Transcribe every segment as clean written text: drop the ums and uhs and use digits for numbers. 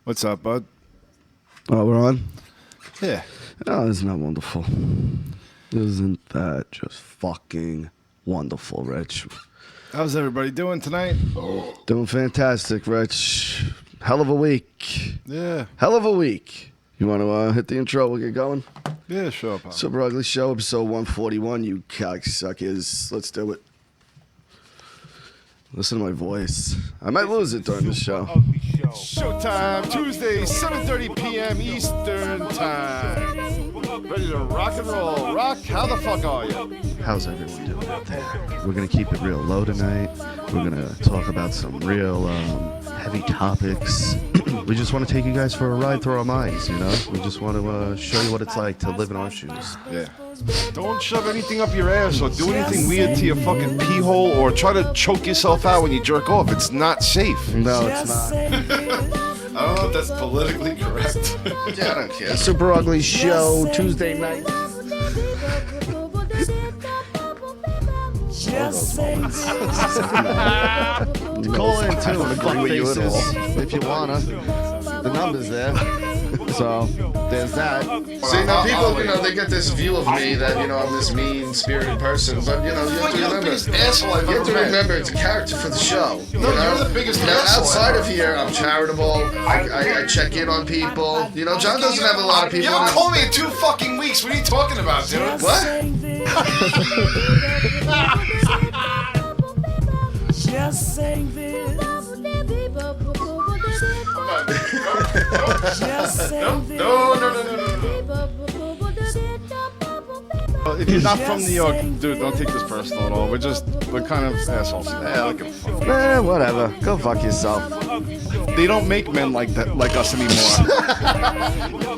What's up, bud? Oh, we're on? Yeah. Oh, isn't that wonderful? Isn't that just fucking wonderful, Rich? How's everybody doing tonight? Doing fantastic, Rich. Hell of a week. Yeah. Hell of a week. You want to hit the intro? We'll get going. Yeah, sure, pal. Super Ugly Show, episode 141. You cocksuckers. Let's do it. Listen to my voice. I might lose it during the show. Showtime, Tuesday, 7:30 p.m. Eastern Time. Ready to rock and roll. Rock, how the fuck are you? How's everyone doing out there? We're going to keep it real low tonight. We're going to talk about some real heavy topics. We just want to take you guys for a ride through our minds, you know? We just want to show you what it's like to live in our shoes. Yeah. Don't shove anything up your ass or do anything weird to your fucking pee hole or try to choke yourself out when you jerk off. It's not safe. No, it's not. I don't know if that's politically correct. Yeah, I don't care. Super Ugly Show, Tuesday night. Call in too, fuck faces, if you wanna. The number's there. So there's that. See, now people, they get this view of me that, I'm this mean-spirited person, but, you have to remember, it's a character for the show. You're the biggest now, asshole outside ever. of here, I'm charitable. I check in on people. John doesn't have a lot of people. You don't call me in 2 fucking weeks. What are you talking about, dude? What? Just saying this. Just saying this. No. If you're not from New York, dude, don't take this personal at all. We're kind of assholes. Yeah, look at fuck. Whatever. Go fuck yourself. They don't make men like that, like us anymore.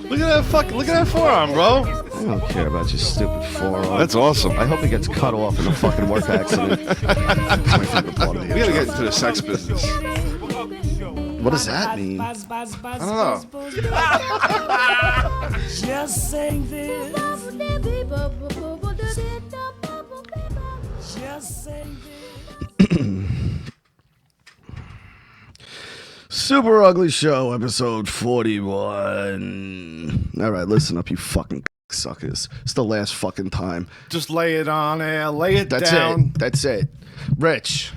Look at that forearm, bro. I don't care about your stupid forearm. That's awesome. I hope he gets cut off in a fucking work accident. That's my favorite part of the We gotta intro. get into the sex business. What does that mean? I don't know. Just saying this. Just saying this. Super Ugly Show, episode 41. All right, listen up, you fucking suckers. It's the last fucking time. Just lay it on there. Lay it That's down. it. That's it. Rich,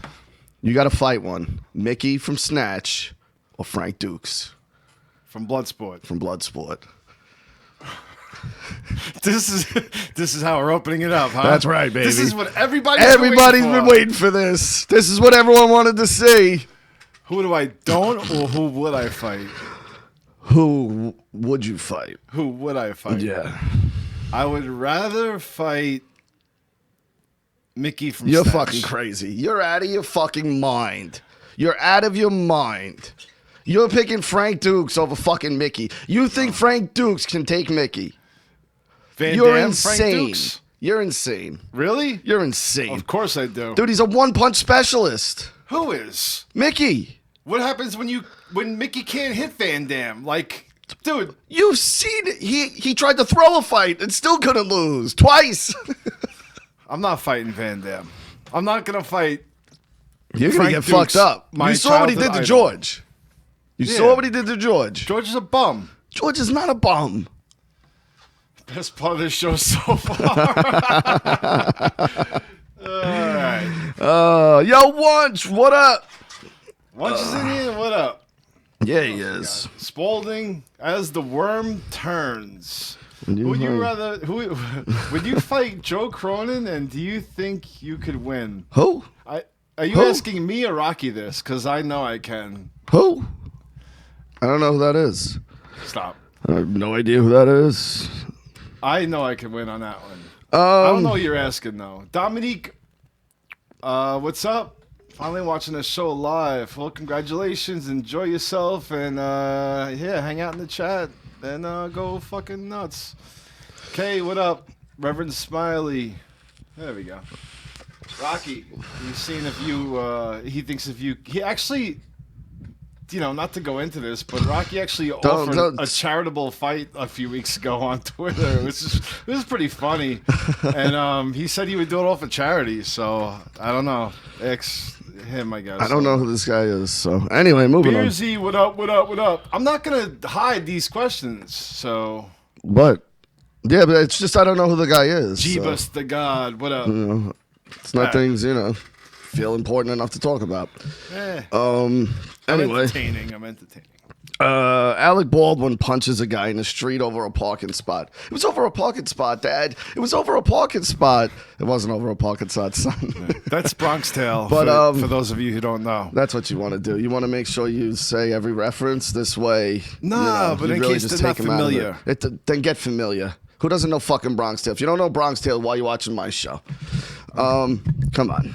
you got to fight one. Mickey from Snatch or Frank Dukes From Bloodsport. from Bloodsport. This is how we're opening it up, huh? That's right, baby. This is what everybody's been waiting for this. This is what everyone wanted to see. Who do I don't or who would I fight? Who would you fight? Who would I fight? Yeah. I would rather fight Mickey from You're Snatch. fucking crazy. You're out of your fucking mind. You're out of your mind. You're picking Frank Dukes over fucking Mickey. You think Frank Dukes can take Mickey? Van You're Damme, Frank insane. Dukes? You're insane. Really? You're insane. Of course I do. Dude, he's a one-punch specialist. Who is? Mickey. What happens when Mickey can't hit Van Damme? Like, dude, You've seen it. He tried to throw a fight and still couldn't lose. Twice. I'm not fighting Van Damme. I'm not gonna fight. You're going to Frank get fucked Dukes, up. my You saw what he did childhood to idol. George. You Yeah. saw what he did to George. George is a bum. George is not a bum. Best part of this show so far. All right. Yo, Wunch, what up? Once is in here, what up? Yeah, he is. Spalding as the worm turns. When you Would you fight- rather? Would you fight Joe Cronin? And do you think you could win? Who? Are you Who? asking me or Rocky this? Because I know I can. Who? I don't know who that is. Stop. I have no idea who that is. I know I can win on that one. I don't know what you're asking though. Dominique, what's up? Finally watching this show live. Well, congratulations. Enjoy yourself and hang out in the chat and go fucking nuts. Okay, what up? Reverend Smiley. There we go. Rocky, he's seeing if you, he thinks if you, he actually, not to go into this, but Rocky actually offered a charitable fight a few weeks ago on Twitter. It was pretty funny. And he said he would do it all for charity. So, I don't know. him, I guess. I don't know who this guy is. So anyway, moving on. Beersy, what up, what up, what up? I'm not going to hide these questions, so... But, yeah, but it's just I don't know who the guy is. Jeebus the God, what up? It's not things, feel important enough to talk about. I'm Anyway. I'm entertaining. Alec Baldwin punches a guy in the street over a parking spot. It was over a parking spot, Dad. It was over a parking spot. It wasn't over a parking spot, son. That's Bronx Tale, But, for those of you who don't know. That's what you want to do. You want to make sure you say every reference this way. Nah, but you in really case just they're not take 'em out of familiar. Then get familiar. Who doesn't know fucking Bronx Tale? If you don't know Bronx Tale, why are you watching my show? Come on.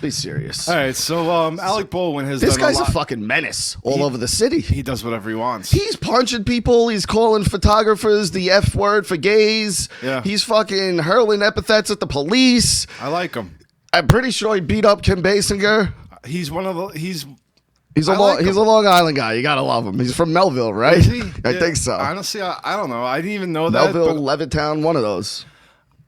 Be serious. All right, so Alec Baldwin has This done guy's a a lot. fucking menace all over the city. He does whatever he wants. He's punching people. He's calling photographers the F word for gays. Yeah. He's fucking hurling epithets at the police. I like him. I'm pretty sure he beat up Kim Basinger. He's one of the. He's He's a I like he's a him. Long Island guy. You gotta love him. He's from Melville, right? Is he? I Yeah, think so. Honestly, I don't know. I didn't even know that. Melville, But Levittown, one of those.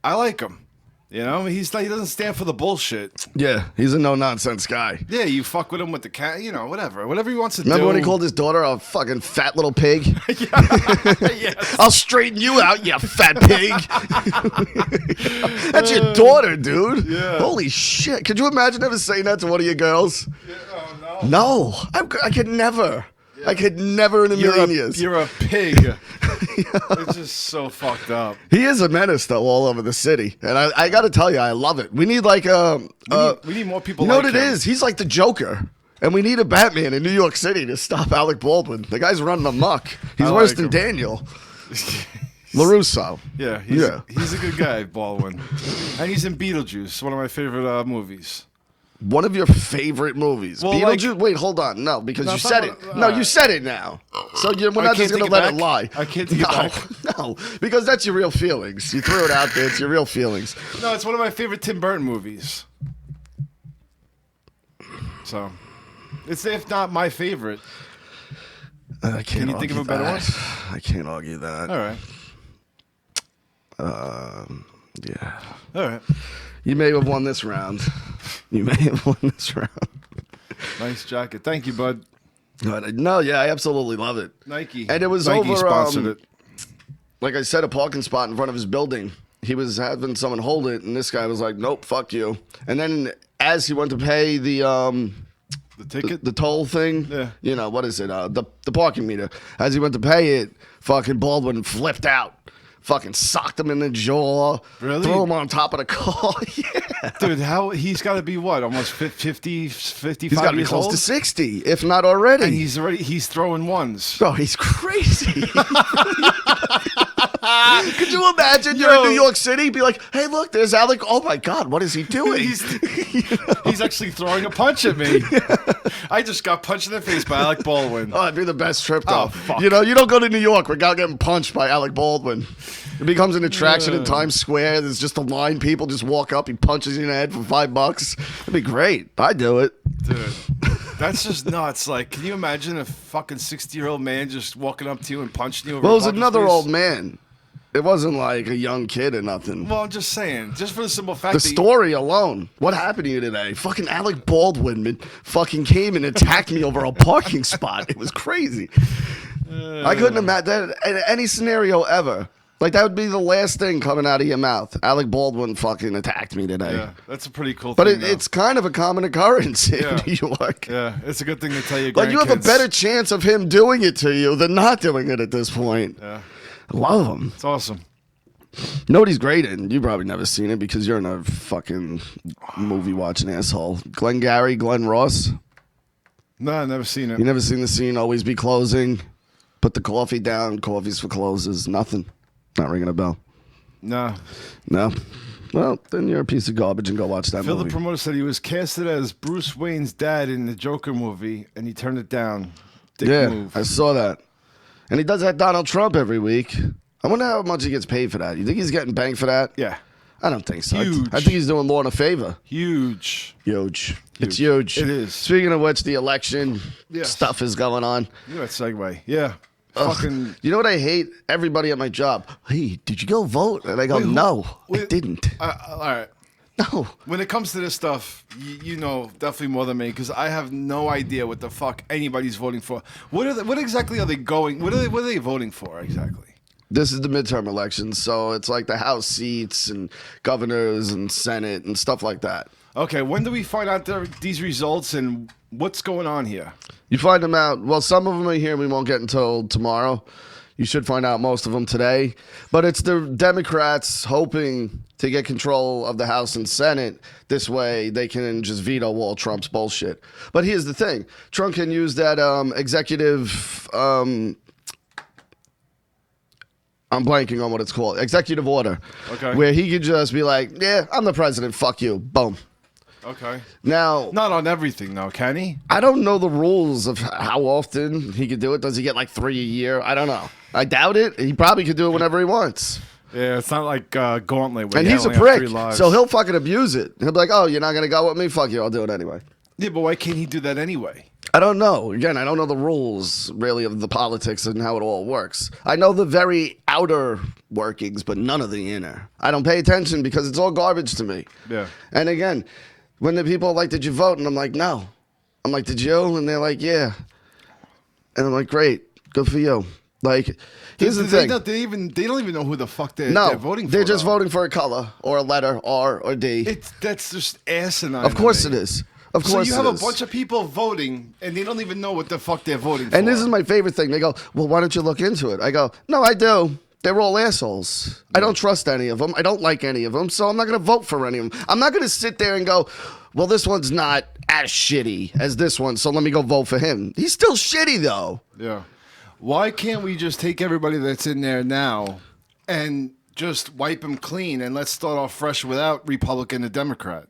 I like him. You know, he doesn't stand for the bullshit. Yeah, he's a no nonsense guy. Yeah, you fuck with him with the cat. You know, whatever he wants to do. Remember when he called his daughter a fucking fat little pig? Yes. I'll straighten you out, you fat pig. That's your daughter, dude. Yeah. Holy shit. Could you imagine ever saying that to one of your girls? Oh, no. No. I could never. I could never in a million years. You're a pig. It's just so fucked up. He is a menace, though, all over the city. And I got to tell you, I love it. We need like We need more people you know like what it him. is? He's like the Joker. And we need a Batman in New York City to stop Alec Baldwin. The guy's running amok. He's I worse like than him. Daniel. LaRusso. Yeah, Yeah. he's a good guy, Baldwin. And he's in Beetlejuice, one of my favorite movies. One of your favorite movies. Well, Beetlejuice? like- Wait, hold on. No, because No, you it's said not it. what- No, you said it now. So we're not just can't going to take let it it back? lie. I can't take it back. No, because that's your real feelings. You threw it out there. It's your real feelings. No, it's one of my favorite Tim Burton movies. So, it's if not my favorite. I can't Can you think of argue a better that. one? I can't argue that. All right. Yeah. All right. You may have won this round. You may have won this round. Nice jacket. Thank you, bud. But, no, yeah, I absolutely love it. Nike. And it was Nike over, sponsored it. Like I said, a parking spot in front of his building. He was having someone hold it, and this guy was like, "Nope, fuck you." And then as he went to pay the ticket? the toll thing, Yeah. you know what is it? The parking meter. As he went to pay it, fucking Baldwin flipped out. Fucking socked him in the jaw. Really? Threw him on top of the car. Yeah. Dude, he's got to be what? Almost 50, 55 He's got to be years close old? to 60, if not already. And he's throwing ones. Bro, he's crazy. Could you imagine you're Yo. in New York City, be like, "Hey, look, there's Alec. Oh my God, what is he doing?" He's actually throwing a punch at me. I just got punched in the face by Alec Baldwin. Oh, it'd be the best trip, though. Oh, fuck. You know, you don't go to New York without getting punched by Alec Baldwin. It becomes an attraction in Times Square. There's just a line. People just walk up. He punches you in the head for $5. It'd be great. I'd do it. Dude, that's just nuts. Like, can you imagine a fucking 60-year-old man just walking up to you and punching you over Well, it was a parking another space? old man. It wasn't like a young kid or nothing. Well, I'm just saying, just for the simple fact The that story alone. What happened to you today? Fucking Alec Baldwin fucking came and attacked me over a parking spot. It was crazy. I couldn't imagine that in any scenario ever. Like, that would be the last thing coming out of your mouth. Alec Baldwin fucking attacked me today. yeah, that's a pretty cool But thing. it's kind of a common occurrence in Yeah. New York. yeah, it's a good thing to tell your Like, you have a grandkids. better chance of him doing it to you than not doing it at this point. Yeah, I love him. it's awesome. You know what he's great in? You've probably never seen it because you're in a fucking movie watching asshole. Glenn Ross. No, I've never seen it. You never seen the scene, always be closing. Put the coffee down, coffee's for closes. Nothing. Not ringing a bell. No. No. Well, then you're a piece of garbage and go watch that Phil, the movie. promoter, said he was casted as Bruce Wayne's dad in the Joker movie, and he turned it down. Dick Yeah, move. I saw that. And he does that Donald Trump every week. I wonder how much he gets paid for that. You think he's getting banged for that? Yeah. I don't think so. Huge. I think he's doing Lorne a favor. Huge. Huge. It's huge. It is. Speaking of which, the election Yes. stuff is going on. You know that segue. Yeah. Ugh. Fucking. You know what I hate? Everybody at my job. Hey, did you go vote? And I go, no, I wait, didn't. All right. No. When it comes to this stuff, you know definitely more than me because I have no idea what the fuck anybody's voting for. What exactly are they going? What are they voting for exactly? This is the midterm elections, so it's like the House seats and governors and Senate and stuff like that. Okay, when do we find out these results and what's going on here? You find them out. Well, some of them are here. We won't get until tomorrow. You should find out most of them today. But it's the Democrats hoping to get control of the House and Senate. This way, they can just veto all Trump's bullshit. But here's the thing. Trump can use that executive... I'm blanking on what it's called. Executive order. Okay. Where he could just be like, yeah, I'm the president. Fuck you. Boom. Okay. Now... Not on everything, though, can he? I don't know the rules of how often he could do it. Does he get like 3 a year? I don't know. I doubt it. He probably could do it whenever he wants. Yeah, it's not like Gauntlet. Where And you he's a only have prick, 3 lives. so he'll fucking abuse it. He'll be like, oh, you're not going to go with me? Fuck you, I'll do it anyway. Yeah, but why can't he do that anyway? I don't know. Again, I don't know the rules, really, of the politics and how it all works. I know the very outer workings, but none of the inner. I don't pay attention because it's all garbage to me. Yeah. And again, when the people are like, did you vote? And I'm like, no. I'm like, did you? And they're like, yeah. And I'm like, great. Good for you. Like, here's the thing. They don't even know who the fuck they're voting for. They're just though. voting for a color or a letter, R or D. That's just asinine. Of course to it me. is. Of So course you have it a is. bunch of people voting, and they don't even know what the fuck they're voting for. And this is my favorite thing. They go, well, why don't you look into it? I go, no, I do. They're all assholes. I don't trust any of them. I don't like any of them, so I'm not going to vote for any of them. I'm not going to sit there and go, well, this one's not as shitty as this one, so let me go vote for him. He's still shitty, though. Yeah. Why can't we just take everybody that's in there now and just wipe them clean and let's start off fresh without Republican and Democrat?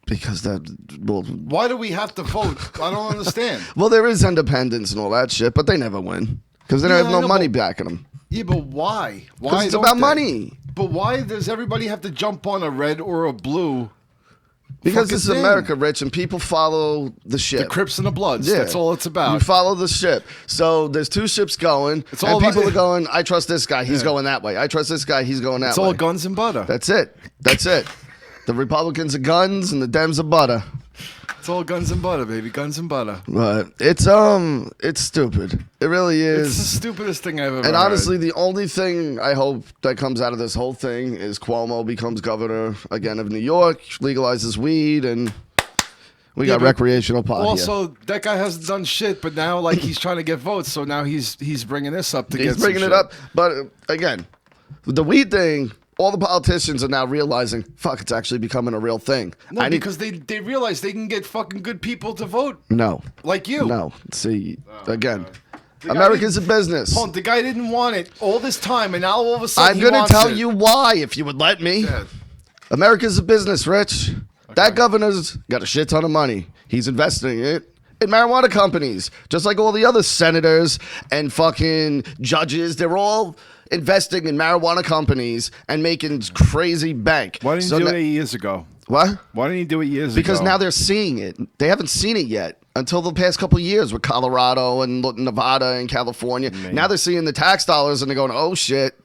Because that, well, Why do we have to vote? I don't understand. well, there is independence and all that shit, but they never win because they don't Yeah, have I no know, money but- backing them. Yeah, but why? Why? Because it's don't about they? money. But why does everybody have to jump on a red or a blue? Because fucking this is thing? America, Rich, and people follow the ship. The Crips and the Bloods. That's all it's You about. follow the ship. So there's 2 ships going, It's all and people about- are going, I trust this guy, he's Yeah. going that way. I trust this guy, he's going that It's way. all guns and butter. That's it. That's it. The Republicans are guns and the Dems are butter. It's all guns and butter, baby. Guns and butter. But it's stupid. It really It's the is. stupidest thing I've ever And honestly, heard. the only thing I hope that comes out of this whole thing is Cuomo becomes governor again of New York, legalizes weed, and we got but recreational pot here. Also, that guy hasn't done shit, but now like he's trying to get votes, so now he's bringing this up to get He's some bringing it shit. up. But again, the weed thing, all the politicians are now realizing, fuck, it's actually becoming a real thing. No, because they realize they can get fucking good people to vote No. like you. No. See, again, The guy America's a didn't- business. Hold on, the guy didn't want it all this time, and now all of a sudden I'm he going to wants tell it. you why, if you would let me. Yeah. America's a business, Rich. That governor's got a shit ton of money. He's investing it in marijuana companies, just like all the other senators and fucking judges. They're all investing in marijuana companies and making crazy bank. Why didn't So you do na- it years ago? What? Why didn't you do it years Because ago? now they're seeing it. They haven't seen it yet until the past couple of years with Colorado and Nevada and California. Now they're seeing the tax dollars and they're going, oh shit,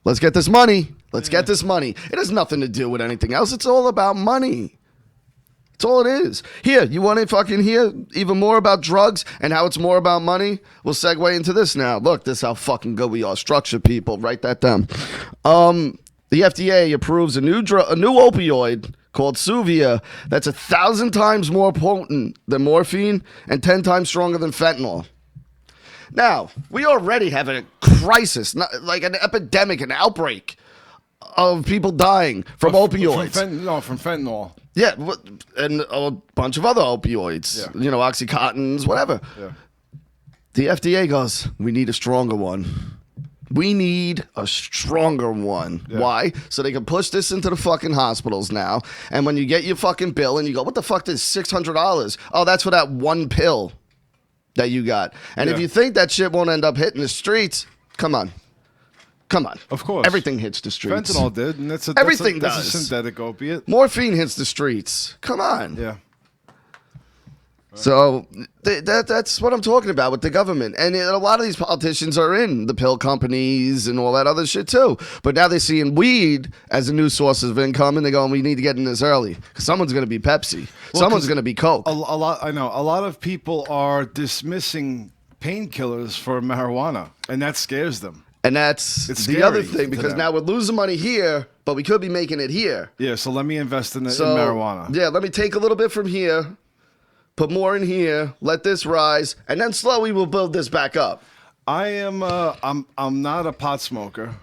let's get this money. Let's get this money. It has nothing to do with anything else. It's all about money. That's all it is. Here, you want to fucking hear even more about drugs and how it's more about money? We'll segue into this now. Look, this is how fucking good we are. Structure, people. Write that down. The FDA approves a new opioid called Suvia that's 1,000 times more potent than morphine and 10 times stronger than fentanyl. Now, we already have a crisis, like an epidemic, an outbreak of people dying from opioids. From fentanyl. Yeah, and a bunch of other opioids, Yeah. you know, Oxycontins, whatever. Yeah. The FDA goes, we need a stronger one. We need a stronger one. Yeah. Why? So they can push this into the fucking hospitals now. And when you get your fucking bill and you go, what the fuck is $600? Oh, that's for that one pill that you got. And if Yeah. you think that shit won't end up hitting the streets, come on. Come on. Of course. Everything hits the streets. Fentanyl did, and that's a Everything that's does. a synthetic opiate. Morphine hits the streets. Come on. Yeah. So that's what I'm talking about with the government. And a lot of these politicians are in the pill companies and all that other shit too. But now they're seeing weed as a new source of income, and they're going, we need to get in this early. Because someone's going to be Pepsi. Someone's going to be Coke. A lot. I know. A lot of people are dismissing painkillers for marijuana, and that scares them. And that's the other thing, because now we're losing money here, but we could be making it here. Yeah, so let me invest in marijuana. Yeah, let me take a little bit from here, put more in here, let this rise, and then slowly we'll build this back up. I'm not a pot smoker.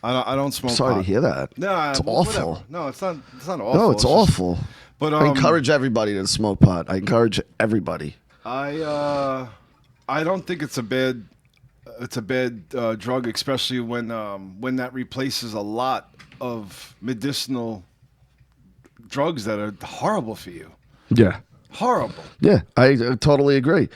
I don't smoke pot. Sorry to hear that. No, it's awful. Whatever. No, it's not awful. No, it's awful. But I encourage everybody to smoke pot. I encourage everybody. I don't think it's a bad drug, especially when that replaces a lot of medicinal drugs that are horrible for you. Yeah. Horrible. Yeah, I totally agree.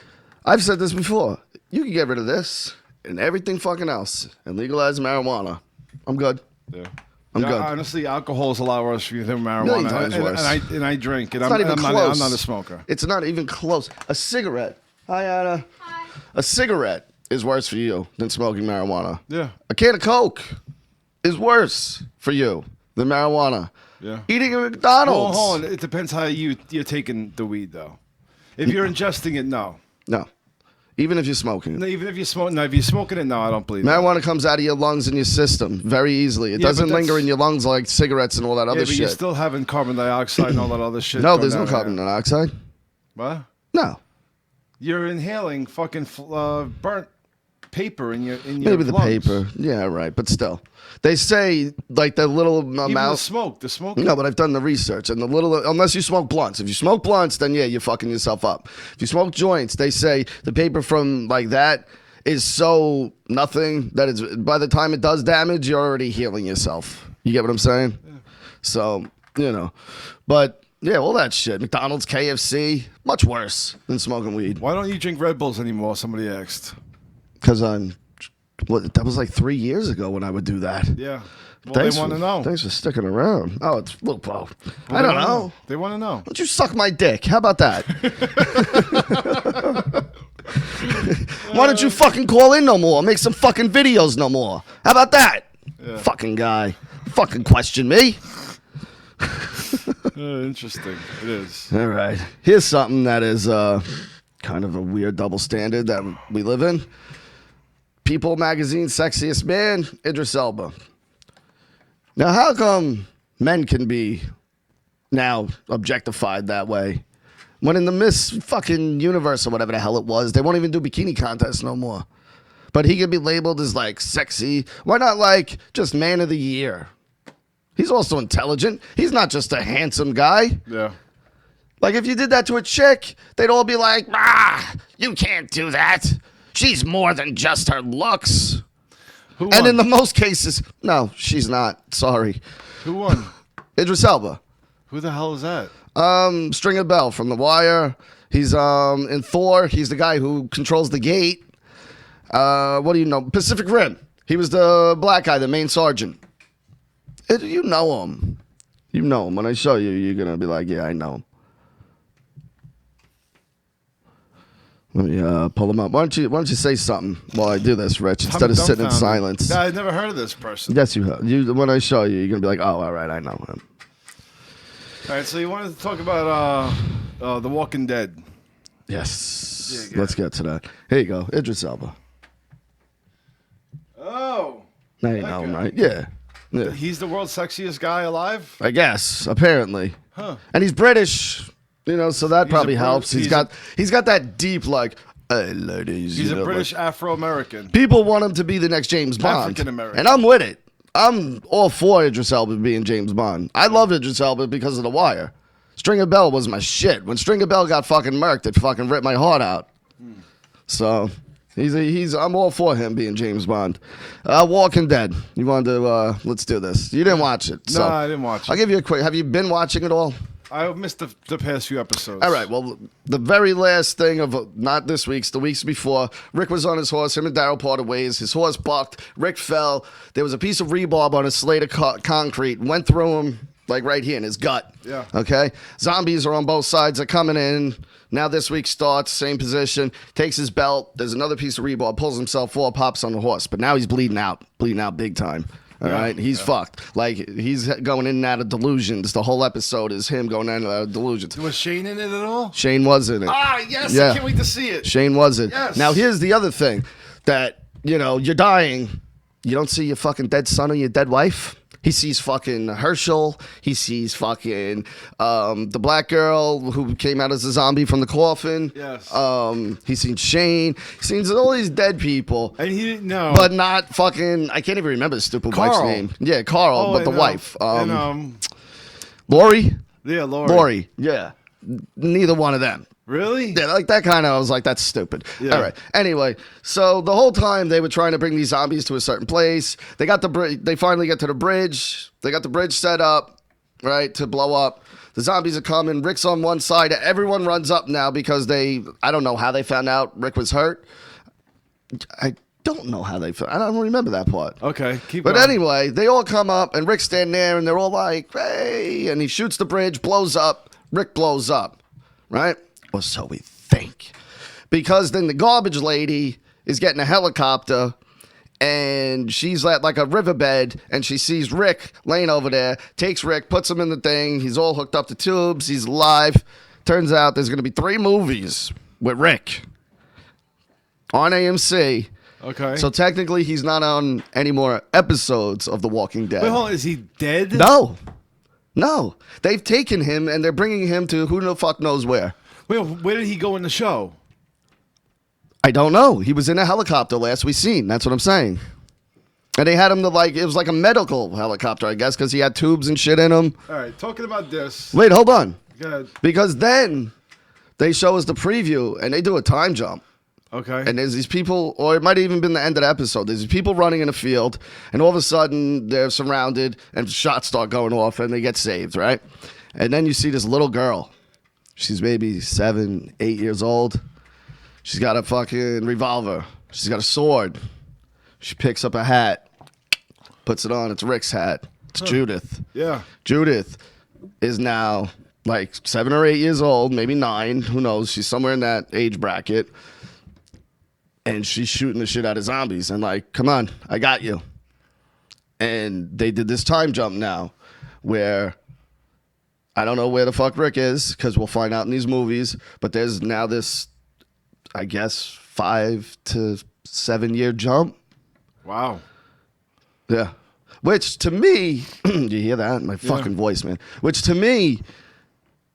I've said this before. You can get rid of this and everything fucking else and legalize marijuana. I'm good. Yeah. I'm good. Honestly, alcohol is a lot worse for you than marijuana. Million times worse. And I drink, and I'm not a smoker. It's not even close. A cigarette. Hi, Anna. Hi. A cigarette is worse for you than smoking marijuana. Yeah. A can of Coke is worse for you than marijuana. Yeah. Eating at McDonald's. Well, hold on. It depends how you're taking the weed, though. If you're ingesting it, no. No. Even if you're smoking it. No, even if you're smoking, if you're smoking it, no, I don't believe marijuana comes out of your lungs and your system very easily. It doesn't linger in your lungs like cigarettes and all that other shit. You're still having carbon dioxide and all that other shit. No, there's no carbon dioxide. What? No. You're inhaling fucking burnt paper in your maybe the lungs. paper. Yeah, right. But still, they say like the little amount. The smoke. No, but I've done the research, and the little, unless you smoke blunts. If you smoke blunts, then yeah, you're fucking yourself up. If you smoke joints, they say the paper from like that is so nothing that it's by the time it does damage, you're already healing yourself. You get what I'm saying? Yeah. So but yeah, all that shit. McDonald's, KFC, much worse than smoking weed. Why don't you drink Red Bulls anymore? Somebody asked. Because that was like 3 years ago when I would do that. Yeah. Well, they want to know. Thanks for sticking around. Oh, it's well, I don't know. They want to know. Why don't you suck my dick? How about that? Why don't you fucking call in no more? Make some fucking videos no more. How about that? Yeah. Fucking guy. Fucking question me. Interesting. It is. All right. Here's something that is kind of a weird double standard that we live in. People magazine sexiest man, Idris Elba. Now, how come men can be now objectified that way? When in the Miss fucking universe or whatever the hell it was, they won't even do bikini contests no more. But he can be labeled as like sexy. Why not like just man of the year? He's also intelligent. He's not just a handsome guy. Yeah. Like if you did that to a chick, they'd all be like, you can't do that. She's more than just her looks. Who won? And in the most cases, no, she's not. Sorry. Who won? Idris Elba. Who the hell is that? Stringer Bell from The Wire. He's in Thor. He's the guy who controls the gate. What do you know? Pacific Rim. He was the black guy, the main sergeant. You know him. You know him. When I show you, you're going to be like, yeah, I know him. Let me pull him up. Why don't you say something while I do this, Rich, instead of sitting in silence? I've never heard of this person. Yes, you have. When I show you, you're going to be like, oh, all right, I know him. All right, so you wanted to talk about The Walking Dead. Yes. Yeah, let's get to that. Here you go. Idris Elba. Oh. Now you know him, right? Yeah. He's the world's sexiest guy alive? I guess, apparently. Huh. And he's British. So that probably helps. He's got that deep, like, hey, ladies. He's a British Afro-American. People want him to be the next James Bond. African-American. And I'm with it. I'm all for Idris Elba being James Bond. I love Idris Elba because of The Wire. Stringer Bell was my shit. When Stringer Bell got fucking murked, it fucking ripped my heart out. So I'm all for him being James Bond. Walking Dead. You wanted to, let's do this. You didn't watch it. So no, I didn't watch it. I'll give you a quick, have you been watching it all? I missed the past few episodes. All right, well, the very last thing of, not this week's, the weeks before, Rick was on his horse, him and Daryl parted ways, his horse bucked, Rick fell, there was a piece of rebarb on a slate of concrete, went through him, like right here in his gut. Yeah. Okay? Zombies are on both sides. They're coming in. Now this week starts, same position, takes his belt. There's another piece of rebar, pulls himself forward, pops on the horse. But now he's bleeding out big time. All right? He's fucked. Like, he's going in and out of delusions. The whole episode is him going in and out of delusions. Was Shane in it at all? Shane was in it. Ah, yes. Yeah. I can't wait to see it. Shane was it. Yes. Now, here's the other thing that, you're dying. You don't see your fucking dead son or your dead wife. He sees fucking Herschel. He sees fucking the black girl who came out as a zombie from the coffin. Yes. He's seen Shane. He's seen all these dead people. And he didn't know. But not fucking, I can't even remember the stupid wife's Carl. name. Yeah, Carl, but the wife. Lori? Yeah, Lori. Lori, yeah. Neither one of them. Really? Yeah, like that kind of, I was like, that's stupid. Yeah. All right. Anyway, so the whole time they were trying to bring these zombies to a certain place. They got they finally get to the bridge. They got the bridge set up, right, to blow up. The zombies are coming. Rick's on one side. Everyone runs up now because I don't know how they found out Rick was hurt. I don't know how they found. I don't remember that part. Okay, keep But going. anyway, they all come up and Rick's standing there and they're all like, hey, and he shoots the bridge, blows up. Rick blows up, right? Or so we think. Because then the garbage lady is getting a helicopter and she's at like a riverbed and she sees Rick laying over there, takes Rick, puts him in the thing. He's all hooked up to tubes. He's alive. Turns out there's going to be 3 movies with Rick on AMC. Okay. So technically he's not on any more episodes of The Walking Dead. Wait, hold on. Is he dead? No. They've taken him and they're bringing him to who the fuck knows where. Wait, where did he go in the show? I don't know. He was in a helicopter last we seen. That's what I'm saying. And they had him it was like a medical helicopter, I guess, because he had tubes and shit in him. All right, talking about this. Wait, hold on. Good. Because then they show us the preview and they do a time jump. Okay. And there's these people, or it might have even been the end of the episode. There's these people running in a field, and all of a sudden they're surrounded, and shots start going off, and they get saved, right? And then you see this little girl. She's maybe 7, 8 years old. She's got a fucking revolver. She's got a sword. She picks up a hat, puts it on. It's Rick's hat. It's Judith. Yeah. Judith is now like 7 or 8 years old, maybe 9. Who knows? She's somewhere in that age bracket. And she's shooting the shit out of zombies. And like, come on, I got you. And they did this time jump now where I don't know where the fuck Rick is because we'll find out in these movies. But there's now this, I guess, 5 to 7 year jump. Wow. Yeah. Which to me, you hear that? My fucking voice, man. Which to me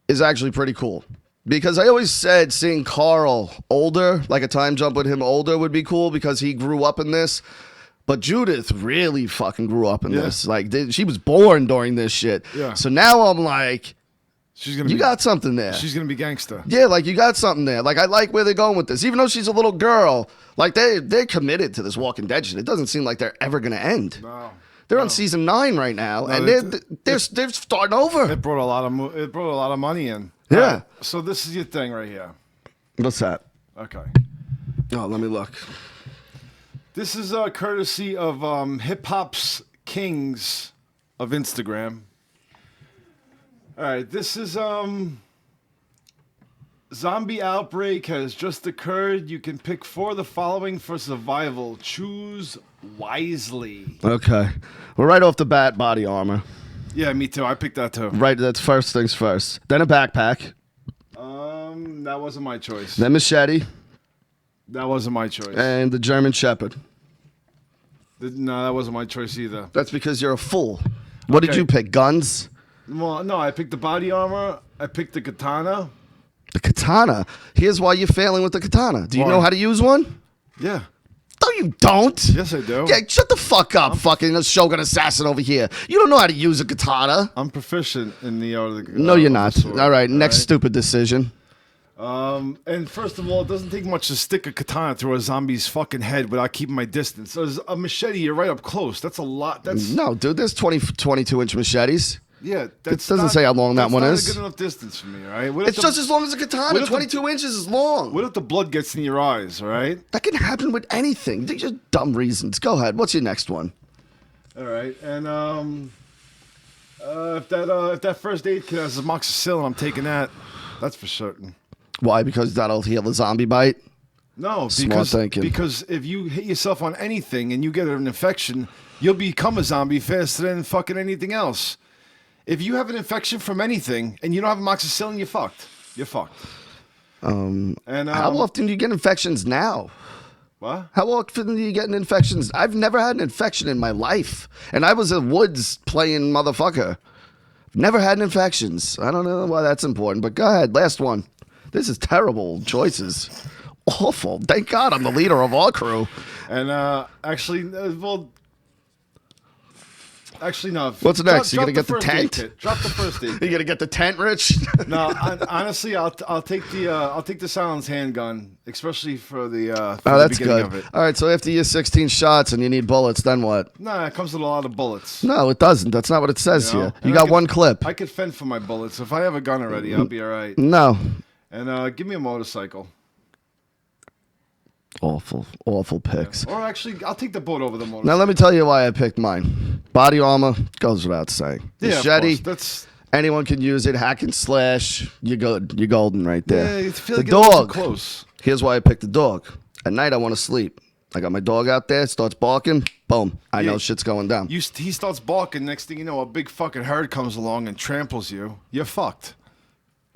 is actually pretty cool. Because I always said seeing Carl older, like a time jump with him older would be cool because he grew up in this. But Judith really fucking grew up in this. Like, she was born during this shit. Yeah. So now I'm like, She's gonna you be, got something there. She's gonna be gangster. Yeah, like you got something there. Like I like where they're going with this. Even though she's a little girl, like they're committed to this Walking Dead shit. It doesn't seem like they're ever gonna end. No. They're on season 9 right now, and they're starting over. It brought a lot of money in. Yeah. All right, so this is your thing right here. What's that? Okay. Oh, let me look. This is courtesy of Hip Hop's Kings of Instagram. All right, this is zombie outbreak has just occurred. You can pick 4 of the following for survival. Choose wisely. Okay. Well, right off the bat, body armor. Yeah, me too. I picked that too. Right, that's first things first. Then a backpack. That wasn't my choice. Then machete. That wasn't my choice. And the German Shepherd. No, that wasn't my choice either. That's because you're a fool. What did Okay. you pick? Guns? Well, no, I picked the body armor. I picked the katana. The katana. Here's why you're failing with the katana. Do you Why? know how to use one? Yeah. No, you don't. Yes, I do. Yeah, shut the fuck up, fucking Shogun assassin over here. You don't know how to use a katana. I'm proficient in the art of the No, you're of the not. sword, All right, next stupid decision. And first of all, it doesn't take much to stick a katana through a zombie's fucking head without keeping my distance. So there's a machete, you're right up close. That's a lot. That's No, dude, there's 22-inch machetes. yeah. That's doesn't not- say how long that that's one not is. a good enough distance for me. All right. What It's just as long as a katana. what if the- 22 inches is long. What if the blood gets in your eyes? All right. That can happen with anything. These are dumb reasons. Go ahead. What's your next one? All right. And all If that first aid kit has amoxicillin, I'm taking that. That's for certain. Why? Because that'll heal a zombie bite? No, Smart thinking. because if you hit yourself on anything and you get an infection, you'll become a zombie faster than fucking anything else. If you have an infection from anything and you don't have amoxicillin, you're fucked. You're fucked. How often do you get infections now? What? How often do you get infections? I've never had an infection in my life. And I was a woods playing motherfucker. Never had infections. I don't know why that's important, but go ahead. Last one. This is terrible choices. Awful. Thank God I'm the leader of our crew. And actually, no. What's next? You gonna get the first aid tent? kit. Drop the first aid. You gonna get the tent, Rich? No, honestly, I'll take the silence handgun, especially for the Oh, that's beginning good. of it. All right, so after you use 16 shots and you need bullets, then what? Nah, it comes with a lot of bullets. No, it doesn't. That's not what it says You know? here. And You got one clip. I could fend for my bullets. If I have a gun already, I'll be all right. No. And give me a motorcycle. Awful picks. Or actually, I'll take the boat over the motorcycle. Now let me tell you why I picked mine. Body armor goes without saying. Yeah, of Machete, course. That's anyone can use it. Hack and slash. You're good. You're golden right there. yeah. You feel The like you're a little dog. too close. Here's why I picked the dog. At night I want to sleep. I got my dog out there. Starts barking. Boom. I know shit's going down. He starts barking. Next thing you know, a big fucking herd comes along and tramples you. You're fucked.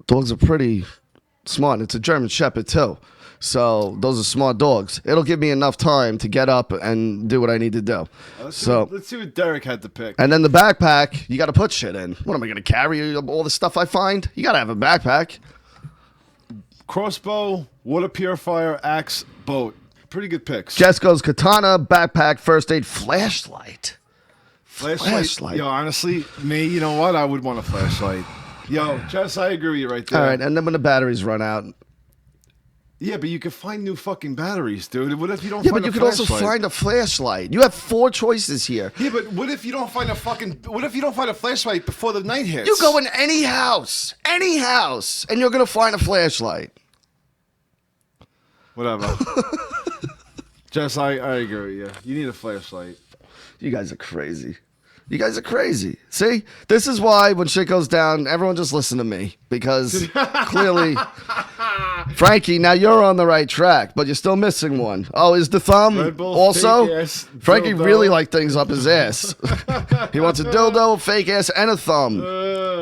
Dogs are pretty smart. It's a German Shepherd too. So those are smart dogs. It'll give me enough time to get up and do what I need to do. Let's So see what Derek had to pick. and then the backpack, you got to put shit in. What am I going to carry? All the stuff I find? You got to have a backpack. Crossbow, water purifier, axe, boat. Pretty good picks. Jess goes katana, backpack, first aid, flashlight. Flashlight. Yo, honestly, you know what? I would want a flashlight. Yo, Jess, I agree with you right there. All right, and then when the batteries run out. Yeah, but you can find new fucking batteries, dude. What if you don't Yeah, find but you a could also flashlight? find a flashlight. You have 4 choices here. Yeah, but what if you don't find a flashlight before the night hits? You go in any house, and you're going to find a flashlight. Whatever. Jess, I agree with you. You need a flashlight. You guys are crazy. You guys are crazy. See? This is why when shit goes down, everyone just listen to me. Because clearly, Frankie, now you're on the right track, but you're still missing one. Oh, is the thumb Red Bull, also? fake-ass Frankie dildo. really liked things up his ass. He wants a dildo, fake ass, and a thumb.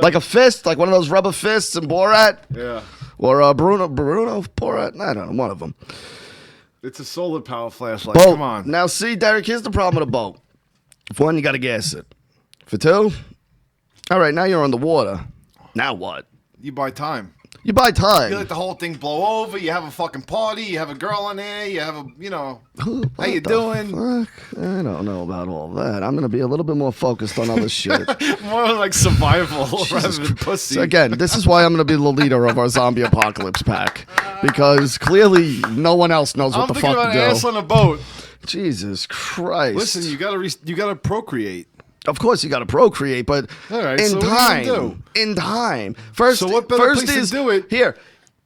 Like a fist, like one of those rubber fists in Borat. Yeah. Or Bruno, Borat? I don't know, one of them. It's a solar power flashlight. Boat. Come on. Now, see, Derek, here's the problem with a boat. For one, you got to gas it. For 2, all right, now you're on the water. Now what? You buy time. You buy time. You let the whole thing blow over. You have a fucking party. You have a girl in there. You have a, how you doing? Fuck? I don't know about all that. I'm going to be a little bit more focused on other shit. More like survival rather than pussy. So again, this is why I'm going to be the leader of our zombie apocalypse pack. Because clearly no one else knows what I'm the thinking fuck about to do. ass on a boat. Jesus Christ. Listen, you gotta procreate. Of course, you got to procreate, but All right, in so what are you gonna time, in time. First, So what better first place to is do it? Here,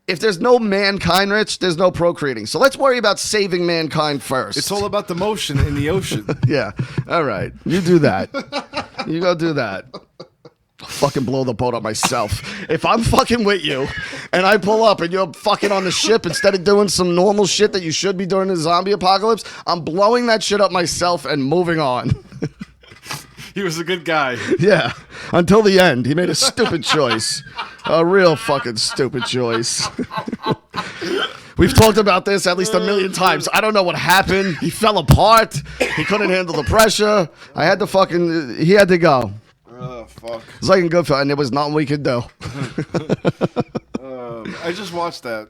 if there's no mankind, Rich, there's no procreating. So let's worry about saving mankind first. It's all about the motion in the ocean. Yeah. All right. You do that. You go do that. I'll fucking blow the boat up myself. If I'm fucking with you and I pull up and you're fucking on the ship instead of doing some normal shit that you should be during the zombie apocalypse, I'm blowing that shit up myself and moving on. He was a good guy. Yeah. Until the end. He made a stupid choice. A real fucking stupid choice. We've talked about this at least 1,000,000 times. I don't know what happened. He fell apart. He couldn't handle the pressure. He had to go. Oh, fuck. It's like in Goodfellas, and there was nothing we could do. I just watched that.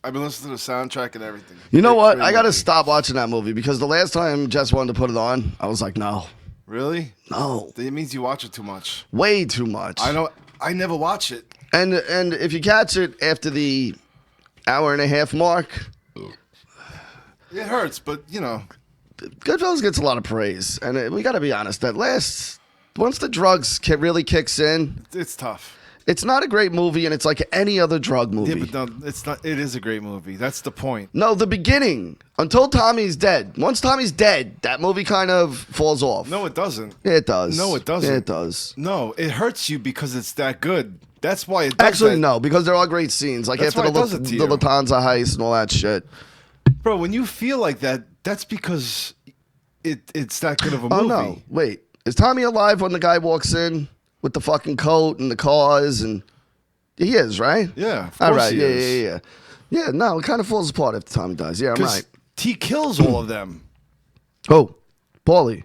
I've been listening to the soundtrack and everything. You know what? Great I got to movie. stop watching that movie because the last time Jess wanted to put it on, I was like, no. Really? No. That means you watch it too much. Way too much. I never watch it. And if you catch it after the 1.5 hour mark, It hurts, but Goodfellas gets a lot of praise. And we got to be honest, once the drugs really kicks in, it's tough. It's not a great movie, and it's like any other drug movie. Yeah, but no, it's not. It is a great movie. That's the point. No, the beginning. Until Tommy's dead. Once Tommy's dead, that movie kind of falls off. No, it doesn't. Yeah, it does. No, it doesn't. Yeah, it does. No, it hurts you because it's that good. That's why it does Actually, that. no, because there are great scenes. Like That's after why it does it to the you. Lufthansa heist and all that shit. Bro, when you feel like that, that's because it's that good of a movie. Oh, no. Wait. Is Tommy alive when the guy walks in with the fucking coat and the cars? And he is, right? Yeah, of All course right. he is. Yeah. Yeah, no, it kind of falls apart after Tommy dies. Yeah, I'm 'Cause right. he kills all of them. Oh, Paulie.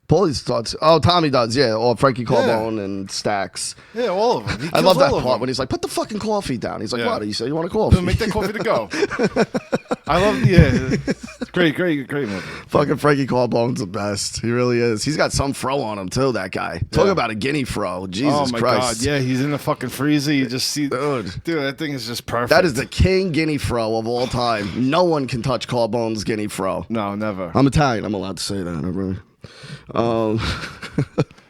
Paulie starts. Oh, Tommy does, yeah. Or Frankie Carbone and Stax. Yeah, all of them. He I kills love that all of part them. when he's like, put the fucking coffee down. He's like, Yeah. what? He said, you want a coffee? Make that coffee to go. I love, yeah. Great movie. Fucking Frankie Carbone's the best. He really is. He's got some fro on him, too, that guy. Talk Yeah. about a guinea fro. Jesus Oh my Christ. God! Yeah, he's in the fucking freezer. You just see, Dude. that thing is just perfect. That is the king guinea fro of all time. No one can touch Carbone's guinea fro. no, never. I'm Italian. I'm allowed to say that. Really.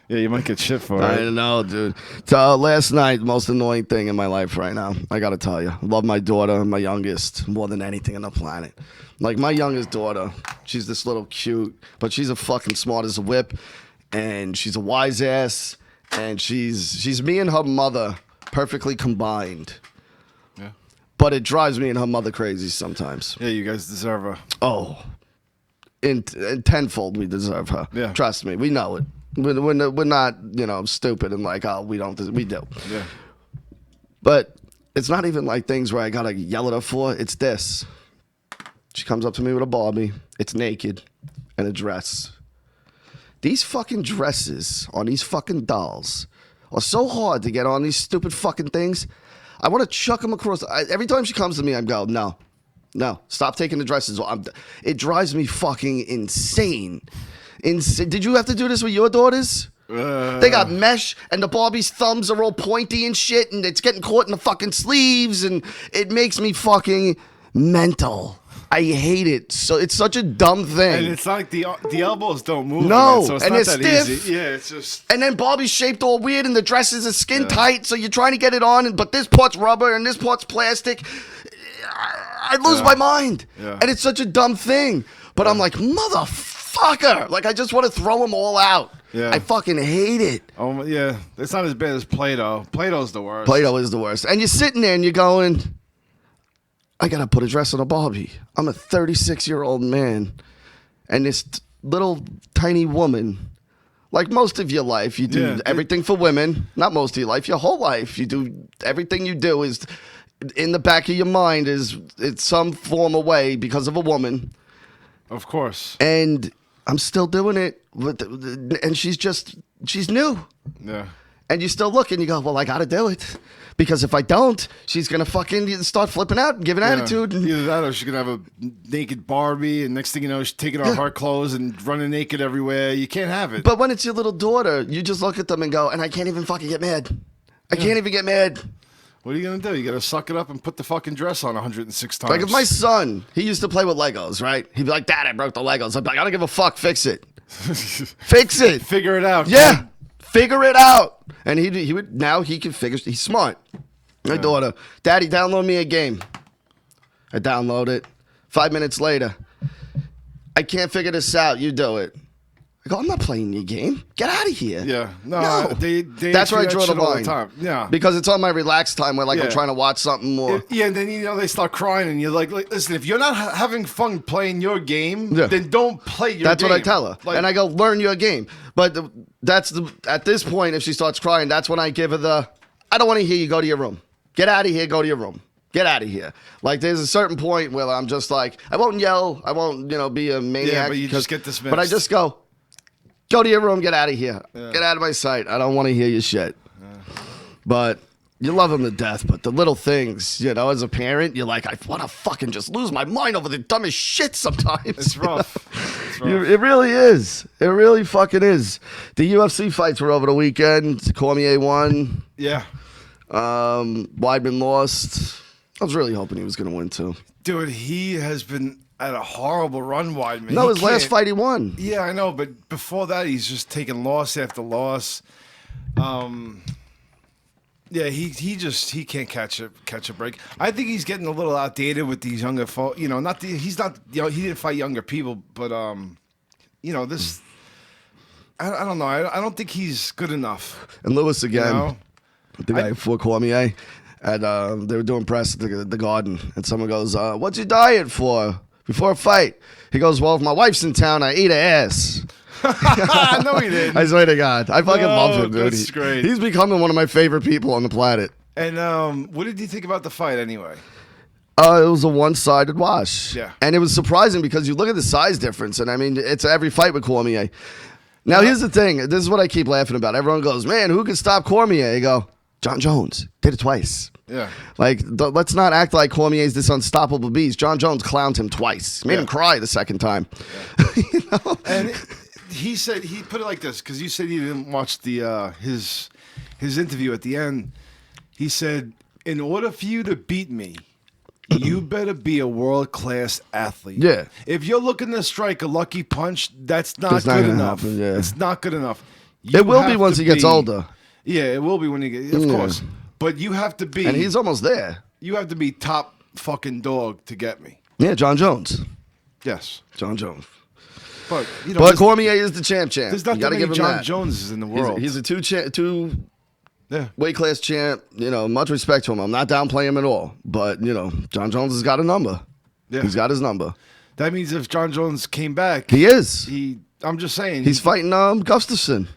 Yeah, you might get shit for I it. know, dude. So last night, most annoying thing in my life right now. I gotta tell you, I love my daughter, my youngest, more than anything on the planet. Like my youngest daughter, she's this little cute, but she's a fucking smart as a whip, and she's a wise ass, and she's me and her mother perfectly combined. Yeah. But it drives me and her mother crazy sometimes. Yeah, you guys deserve her. Oh, in tenfold we deserve her. Yeah. Trust me, we know it. We're not, stupid and like, oh, we don't. We do. Yeah. But it's not even like things where I gotta yell at her for. It's this. She comes up to me with a Barbie. It's naked and a dress. These fucking dresses on these fucking dolls are so hard to get on these stupid fucking things. I want to chuck them across. Every time she comes to me, I go, no, stop taking the dresses off. It drives me fucking insane. Did you have to do this with your daughters? They got mesh, and the Barbie's thumbs are all pointy and shit, and it's getting caught in the fucking sleeves, and it makes me fucking mental. I hate it. So it's such a dumb thing. And it's like the elbows don't move. No, in it, so it's and not it's that stiff. easy. Yeah, it's just. And then Barbie's shaped all weird, and the dresses are skin tight, so you're trying to get it on, but this part's rubber and this part's plastic. I lose my mind. Yeah. And it's such a dumb thing. But I'm like, motherfucker. Like, I just want to throw them all out. Yeah. I fucking hate it. Oh yeah, it's not as bad as Play-Doh. Play-Doh's the worst. Play-Doh is the worst. And you're sitting there and you're going, I got to put a dress on a Barbie. I'm a 36-year-old man. And this little tiny woman, like most of your life, you do everything for women. Not most of your life, your whole life. You do everything you do is in the back of your mind is it's some form of way because of a woman. Of course. And I'm still doing it. And she's new. Yeah. And you still look and you go, well, I got to do it. Because if I don't, she's going to fucking start flipping out and giving attitude. And Either that or she's going to have a naked Barbie, and next thing you know, she's taking off her clothes and running naked everywhere. You can't have it. But when it's your little daughter, you just look at them and go, and I can't even fucking get mad. I can't even get mad. What are you going to do? You got to suck it up and put the fucking dress on 106 times. Like if my son, he used to play with Legos, right? He'd be like, Dad, I broke the Legos. I'd be like, I don't give a fuck. Fix it. Fix it. Figure it out. Yeah. Kid. Figure it out. And he would, now he can figure, he's smart. My daughter, Daddy, download me a game. I download it. 5 minutes later, I can't figure this out. You do it. I go, I'm not playing your game. Get out of here. Yeah. No. They That's where I draw the shit all line. time. Yeah. Because it's on my relaxed time where I'm trying to watch something more. Yeah, and then they start crying, and you're like listen, if you're not having fun playing your game, then don't play your game. That's what I tell her. And I go, learn your game. But at this point, if she starts crying, that's when I give her I don't want to hear you. Go to your room. Get out of here. Go to your room. Get out of here. Like, there's a certain point where I'm just like, I won't yell. I won't, be a maniac. Yeah, but you just get dismissed. But I just go to your room. Get out of here. Yeah. Get out of my sight. I don't want to hear your shit. Yeah. But you love them to death. But the little things, as a parent, you're like, I want to fucking just lose my mind over the dumbest shit sometimes. It's rough. It's rough. It really is. It really fucking is. The UFC fights were over the weekend. Cormier won. Yeah. Weidman lost. I was really hoping he was going to win too. Dude, he has been at a horrible run, Weidman. No, his last fight he won. Yeah, I know, but before that, he's just taking loss after loss. Yeah, he can't catch a break. I think he's getting a little outdated with these younger folks. You know, he's not he didn't fight younger people, but you know this. I don't know. I don't think he's good enough. And Lewis again, You know? the guy before Cormier, and they were doing press at the Garden, and someone goes, "What's your diet for before a fight?" He goes, "Well, if my wife's in town, I eat her ass." No, he didn't. I swear to God, I fucking love him, dude. That's great. He's becoming one of my favorite people on the planet. And what did you think about the fight anyway? It was a one-sided wash. Yeah. And it was surprising because you look at the size difference, and I mean, it's every fight with Cormier. Now, here's the thing. This is what I keep laughing about. Everyone goes, man, who can stop Cormier? You go, John Jones did it twice. Yeah. Like, let's not act like Cormier's this unstoppable beast. John Jones clowned him twice. Made him cry the second time. Yeah. You know? And he said, he put it like this, because you said you didn't watch the his interview at the end. He said, in order for you to beat me, you better be a world-class athlete. Yeah. If you're looking to strike a lucky punch, that's not That's not good gonna enough. happen, yeah. It's not good enough. You It will be have once to he gets older. Yeah, it will be when he gets, of course. But you have to be. And he's almost there. You have to be top fucking dog to get me. Yeah, John Jones. Yes. John Jones. But, you know, But Cormier is the champ. there's You not that gotta many give him John that. Joneses in the world. He's a two yeah. weight class champ. You know, much respect to him. I'm not downplaying him at all. But, you know, John Jones has got a number. Yeah. He's got his number. That means if John Jones came back, He is. I'm just saying. He's fighting Gustafson.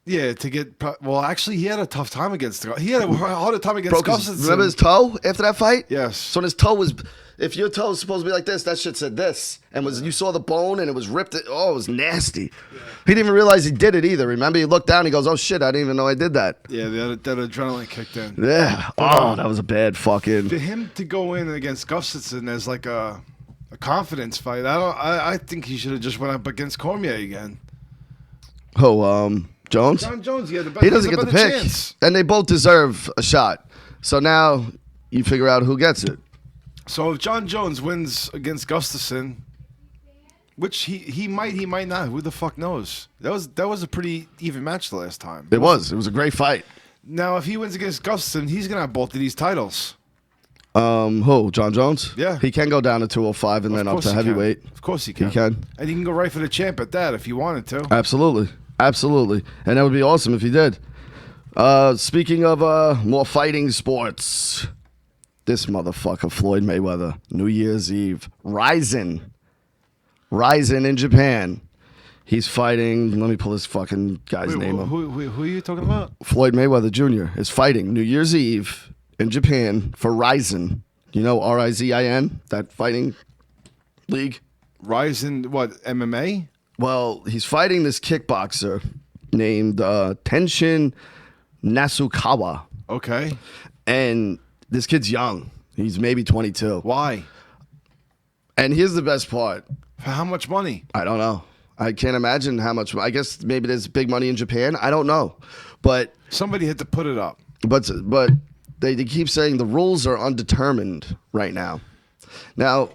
Yeah, to get. Well, actually, he had a tough time against. He had a harder time against Gustafson. Remember his toe after that fight? Yes. So when his toe was, if your toe was supposed to be like this, that shit said this, and you saw the bone and it was ripped. Oh, it was nasty. Yeah. He didn't even realize he did it either. Remember, he looked down. He goes, "Oh shit, I didn't even know I did that." Yeah, that adrenaline kicked in. Yeah. Oh, that was a bad fucking. For him to go in against Gustafson as like a confidence fight, I think he should have just went up against Cormier again. Oh, Jones? John Jones, he doesn't get the pick. Chance. And they both deserve a shot. So now you figure out who gets it. So if John Jones wins against Gustafson, which he might not. Who the fuck knows? That was a pretty even match the last time. It was. It was a great fight. Now if he wins against Gustafson, he's gonna have both of these titles. Who? John Jones? Yeah. He can go down to 205 and then up to heavyweight. Of course he can. He can. And he can go right for the champ at that if he wanted to. Absolutely. Absolutely. And that would be awesome if he did. Speaking of more fighting sports, this motherfucker, Floyd Mayweather, New Year's Eve, Rising in Japan. He's fighting, let me pull this fucking guy's name up. Who are you talking about? Floyd Mayweather Jr. is fighting New Year's Eve in Japan for Rizin. You know Rizin, that fighting league? Rising, what, MMA? Well, he's fighting this kickboxer named Tenshin Nasukawa. Okay. And this kid's young. He's maybe 22. Why? And here's the best part. For how much money? I don't know. I can't imagine how much. I guess maybe there's big money in Japan. I don't know. But somebody had to put it up. But they keep saying the rules are undetermined right now. Now,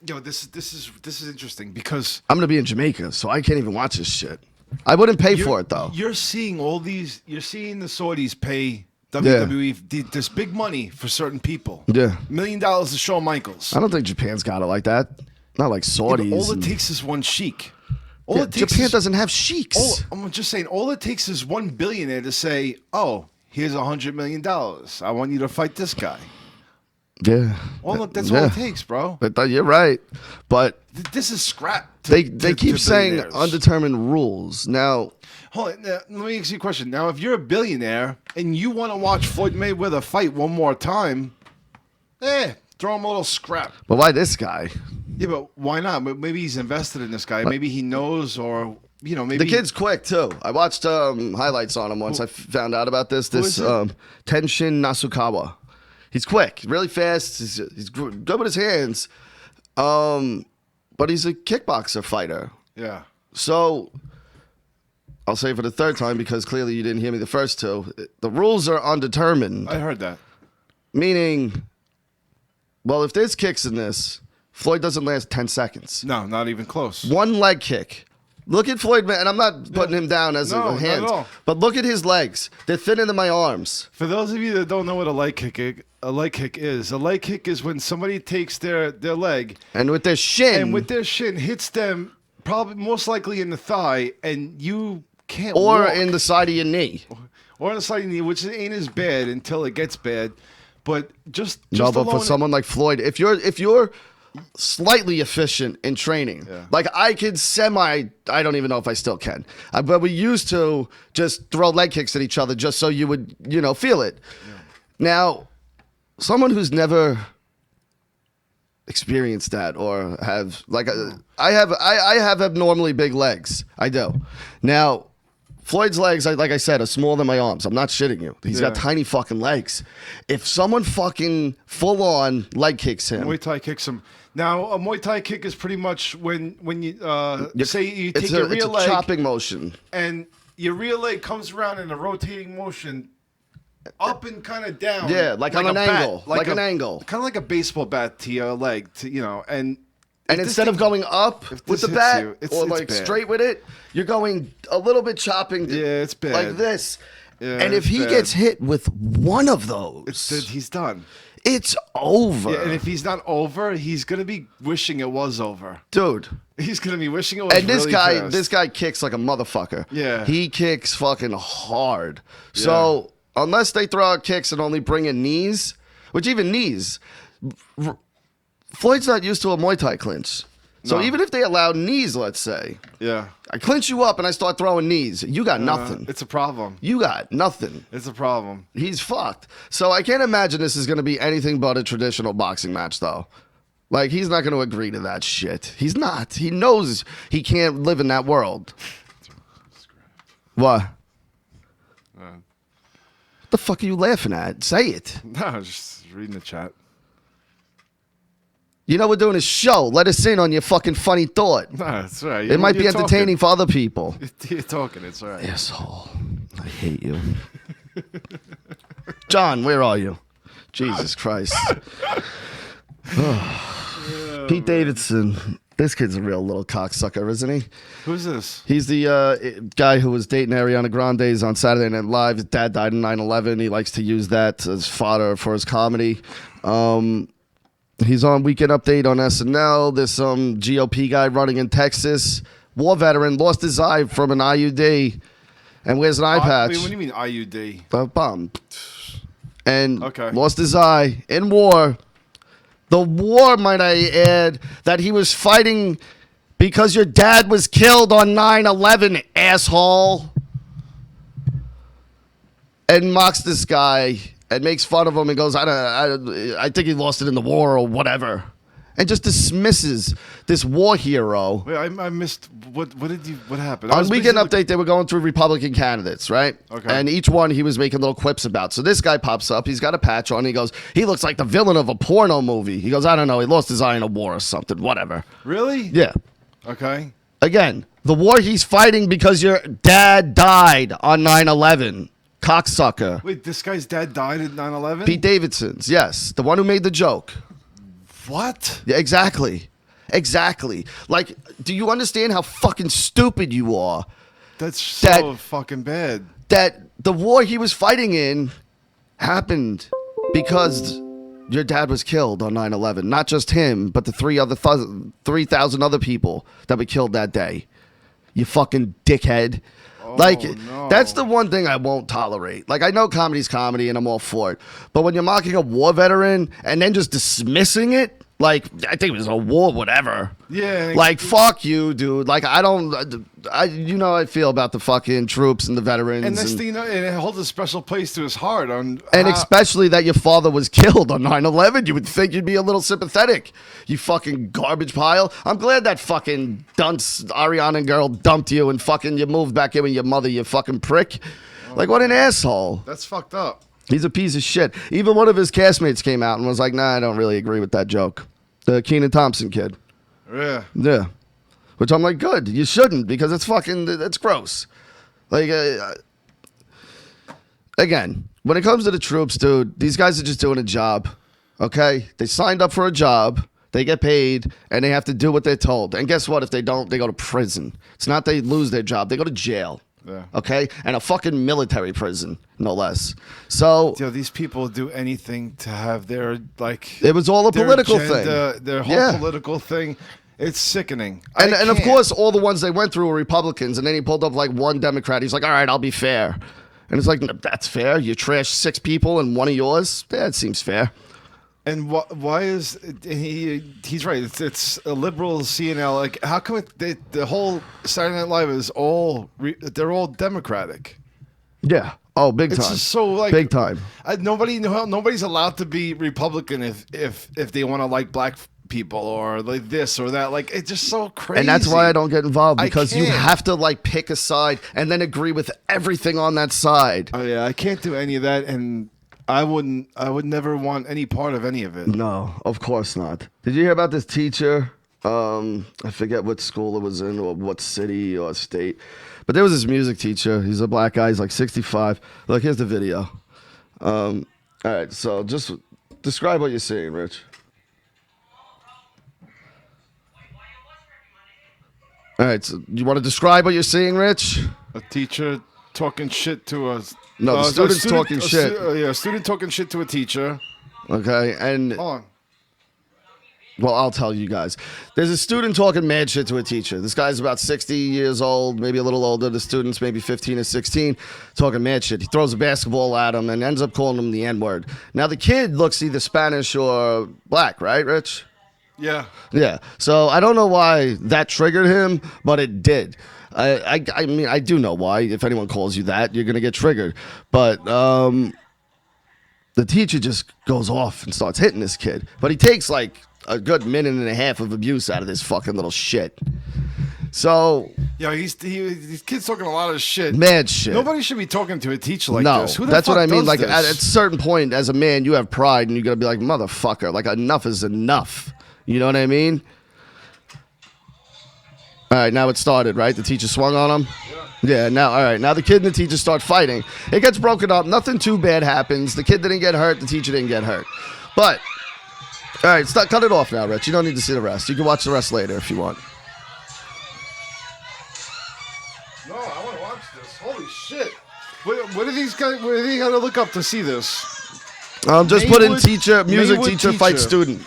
yo, this is interesting because I'm gonna be in Jamaica, so I can't even watch this shit. I wouldn't pay for it though. You're seeing the Saudis pay WWE this big money for certain people. Yeah, $1 million to Shawn Michaels. I don't think Japan's got it like that. Not like Saudis. Yeah, all it takes is one sheik. Japan doesn't have sheiks. I'm just saying, all it takes is one billionaire to say, "Oh, here's $100 million. I want you to fight this guy." Yeah. Well, that's all it takes, bro. You're right, but this is scrap. They keep saying undetermined rules. Now, hold on. Let me ask you a question. Now, if you're a billionaire and you want to watch Floyd Mayweather fight one more time, throw him a little scrap. But why this guy? Yeah, but why not? Maybe he's invested in this guy. Maybe he knows, or maybe the kid's quick too. I watched highlights on him once. I found out about this. This Tenshin Nasukawa. He's quick, really fast. He's good with his hands, but he's a kickboxer fighter. Yeah. So I'll say it for the third time because clearly you didn't hear me the first two. The rules are undetermined. I heard that. Meaning, well, if there's kicks in this, Floyd doesn't last 10 seconds. No, not even close. One leg kick, Look at Floyd, man, and I'm not putting him down as No, a not hand, at all. but look at his legs. They're thinner than my arms. For those of you that don't know what a leg kick is when somebody takes their leg And with their shin. and with their shin hits them probably most likely in the thigh, and you can't or walk. in the side of your knee. Or on the side of the knee, which ain't as bad until it gets bad. But just No, but for alone- someone like Floyd, if you're slightly efficient in training, like I could I don't even know if I still can, but we used to just throw leg kicks at each other just so you would, feel it. Yeah. Now, someone who's never experienced that or have I have abnormally big legs. I do. Now, Floyd's legs, like I said, are smaller than my arms. I'm not shitting you. He's got tiny fucking legs. If someone fucking full on leg kicks him, Muay Thai kicks him. Now, a Muay Thai kick is pretty much when you say you take your rear leg, chopping motion, and your rear leg comes around in a rotating motion, up and kind of down. Yeah, like on an angle, like an angle, kind of like a baseball bat to your leg, And instead of going up with the bat or like bad. straight with it, you're going a little bit chopping. It's bad. Like this. Yeah, and if he gets hit with one of those, he's done. It's over. Yeah, and if he's not over, he's gonna be wishing it was over, dude. He's gonna be wishing it was. And this guy kicks like a motherfucker. Yeah, he kicks fucking hard. Yeah. So unless they throw out kicks and only bring in knees, which even knees. Floyd's not used to a Muay Thai clinch. So even if they allow knees, let's say. Yeah. I clinch you up and I start throwing knees. You got nothing. It's a problem. You got nothing. It's a problem. He's fucked. So I can't imagine this is going to be anything but a traditional boxing match, though. Like, he's not going to agree to that shit. He's not. He knows he can't live in that world. What? What the fuck are you laughing at? Say it. No, just reading the chat. You know we're doing a show. Let us in on your fucking funny thought. No, that's right. It might be entertaining for other people. You're talking. It's all right. Asshole. I hate you. John, where are you? Jesus Christ. Pete Davidson. This kid's a real little cocksucker, isn't he? Who's this? He's the guy who was dating Ariana Grande's on Saturday Night Live. His dad died in 9/11. He likes to use that as fodder for his comedy. He's on Weekend Update on SNL. There's some GOP guy running in Texas. War veteran lost his eye from an IUD and wears an eye patch. Wait, what do you mean IUD? Bomb. And lost his eye in war. The war, might I add, that he was fighting because your dad was killed on 9/11, asshole. And mocks this guy and makes fun of him and goes, I think he lost it in the war or whatever. And just dismisses this war hero. Wait, I missed what happened? On Weekend Update, they were going through Republican candidates, right? Okay. And each one he was making little quips about. So this guy pops up. He's got a patch on. He goes, he looks like the villain of a porno movie. He goes, I don't know. He lost his eye in a war or something. Whatever. Really? Yeah. Okay. Again, the war he's fighting because your dad died on 9/11. Cocksucker. Wait, this guy's dad died at 9/11? Pete Davidson's, yes. The one who made the joke. What? Yeah, exactly. Exactly. Like, do you understand how fucking stupid you are? That's so fucking bad. That the war he was fighting in happened because your dad was killed on 9/11. Not just him, but the 3,000 other people that were killed that day. You fucking dickhead. That's the one thing I won't tolerate. Like, I know comedy's comedy and I'm all for it. But when you're mocking a war veteran and then just dismissing it, like, I think it was a war, whatever. Yeah. Like, fuck you, dude. Like, you know how I feel about the fucking troops and the veterans. And this thing, and it holds a special place to his heart. And especially that your father was killed on 9/11. You would think you'd be a little sympathetic. You fucking garbage pile. I'm glad that fucking dunce Ariana girl dumped you and fucking you moved back in with your mother, you fucking prick. Like, what an asshole. That's fucked up. He's a piece of shit. Even one of his castmates came out and was like, nah, I don't really agree with that joke. The Kenan Thompson kid. Yeah. Yeah. Which I'm like, good. You shouldn't, because it's gross. Like, again, when it comes to the troops, dude, these guys are just doing a job. Okay? They signed up for a job. They get paid, and they have to do what they're told. And guess what? If they don't, they go to prison. It's not they lose their job. They go to jail. Yeah. Okay? And a fucking military prison, no less. So these people do anything to have their, like... It was all a their political agenda, thing. Their whole political thing. It's sickening. And of course, all the ones they went through were Republicans, and then he pulled up like one Democrat. He's like, all right, I'll be fair. And it's like, that's fair? You trash 6 people and one of yours? Yeah, it seems fair. And why is he's right? It's a liberal CNL. Like, how come the whole Saturday Night Live is they're all Democratic? Yeah. Oh, big time. It's just so like big time. Nobody's allowed to be Republican if they want to like black people or like this or that. Like, it's just so crazy. And that's why I don't get involved, because you can't. have to like pick a side and then agree with everything on that side. Oh yeah, I can't do any of that, and I would never want any part of any of it. No, of course not. Did you hear about this teacher? I forget what school it was in or what city or state, but there was this music teacher. He's a black guy. He's like 65. Look, here's the video. All right, so just describe what you're seeing, Rich. All right, so you want to describe what you're seeing, Rich? A teacher talking shit to us. No, the student's talking shit. A student talking shit to a teacher. Okay, and... Hold on. Well, I'll tell you guys. There's a student talking mad shit to a teacher. This guy's about 60 years old, maybe a little older. The student's maybe 15 or 16, talking mad shit. He throws a basketball at him and ends up calling him the N-word. Now, the kid looks either Spanish or black, right, Rich? Yeah. Yeah. So I don't know why that triggered him, but it did. I mean, I do know why. If anyone calls you that, you're going to get triggered. But the teacher just goes off and starts hitting this kid. But he takes like a good minute and a half of abuse out of this fucking little shit. So... Yeah, these kids talking a lot of shit. Mad shit. Nobody should be talking to a teacher like no, this. Who the that's fuck what I mean. does Like, this? at a certain point, as a man, you have pride, and you got to be like, motherfucker. Like, enough is enough. You know what I mean? All right, now it started, right? The teacher swung on him? Yeah, now, all right. Now the kid and the teacher start fighting. It gets broken up. Nothing too bad happens. The kid didn't get hurt. The teacher didn't get hurt. But, all right, cut it off now, Rich. You don't need to see the rest. You can watch the rest later if you want. No, I want to watch this. Holy shit. What are these guys, what do they got to look up to see this? Just put in music Maywood teacher, fight student.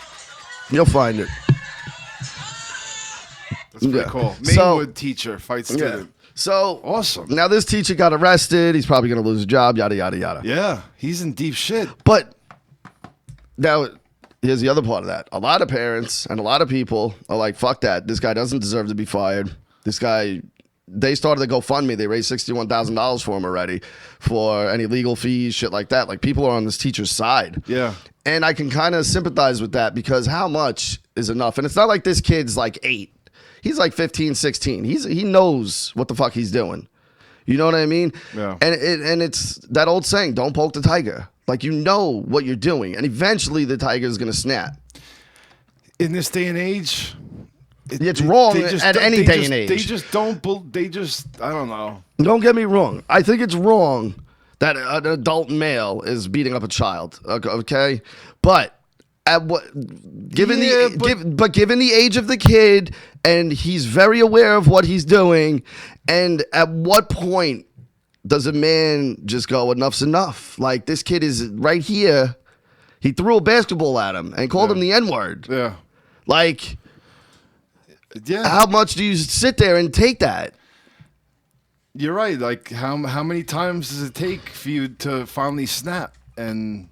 You'll find it. That's pretty cool. So- Maywood teacher fight student. Yeah. So Awesome. now this teacher got arrested. He's probably going to lose his job, yada, yada, yada. Yeah, he's in deep shit. But now here's the other part of that. A lot of parents and a lot of people are like, fuck that. This guy doesn't deserve to be fired. This guy, they started a GoFundMe. They raised $61,000 for him already for any legal fees, shit like that. Like, people are on this teacher's side. Yeah. And I can kind of sympathize with that, because how much is enough? And it's not like this kid's like 8. He's like 15, 16. He knows what the fuck he's doing. You know what I mean? Yeah. And it's that old saying, don't poke the tiger. Like, you know what you're doing. And eventually the tiger is going to snap. In this day and age, It's wrong at any day and age. They just don't. I don't know. Don't get me wrong. I think it's wrong that an adult male is beating up a child. Okay, but at what? Given the age of the kid, and he's very aware of what he's doing, and at what point does a man just go, enough's enough? Like, this kid is right here. He threw a basketball at him and called him the N-word. Yeah. Like, yeah. how much do you sit there and take that? You're right. Like, how many times does it take for you to finally snap? And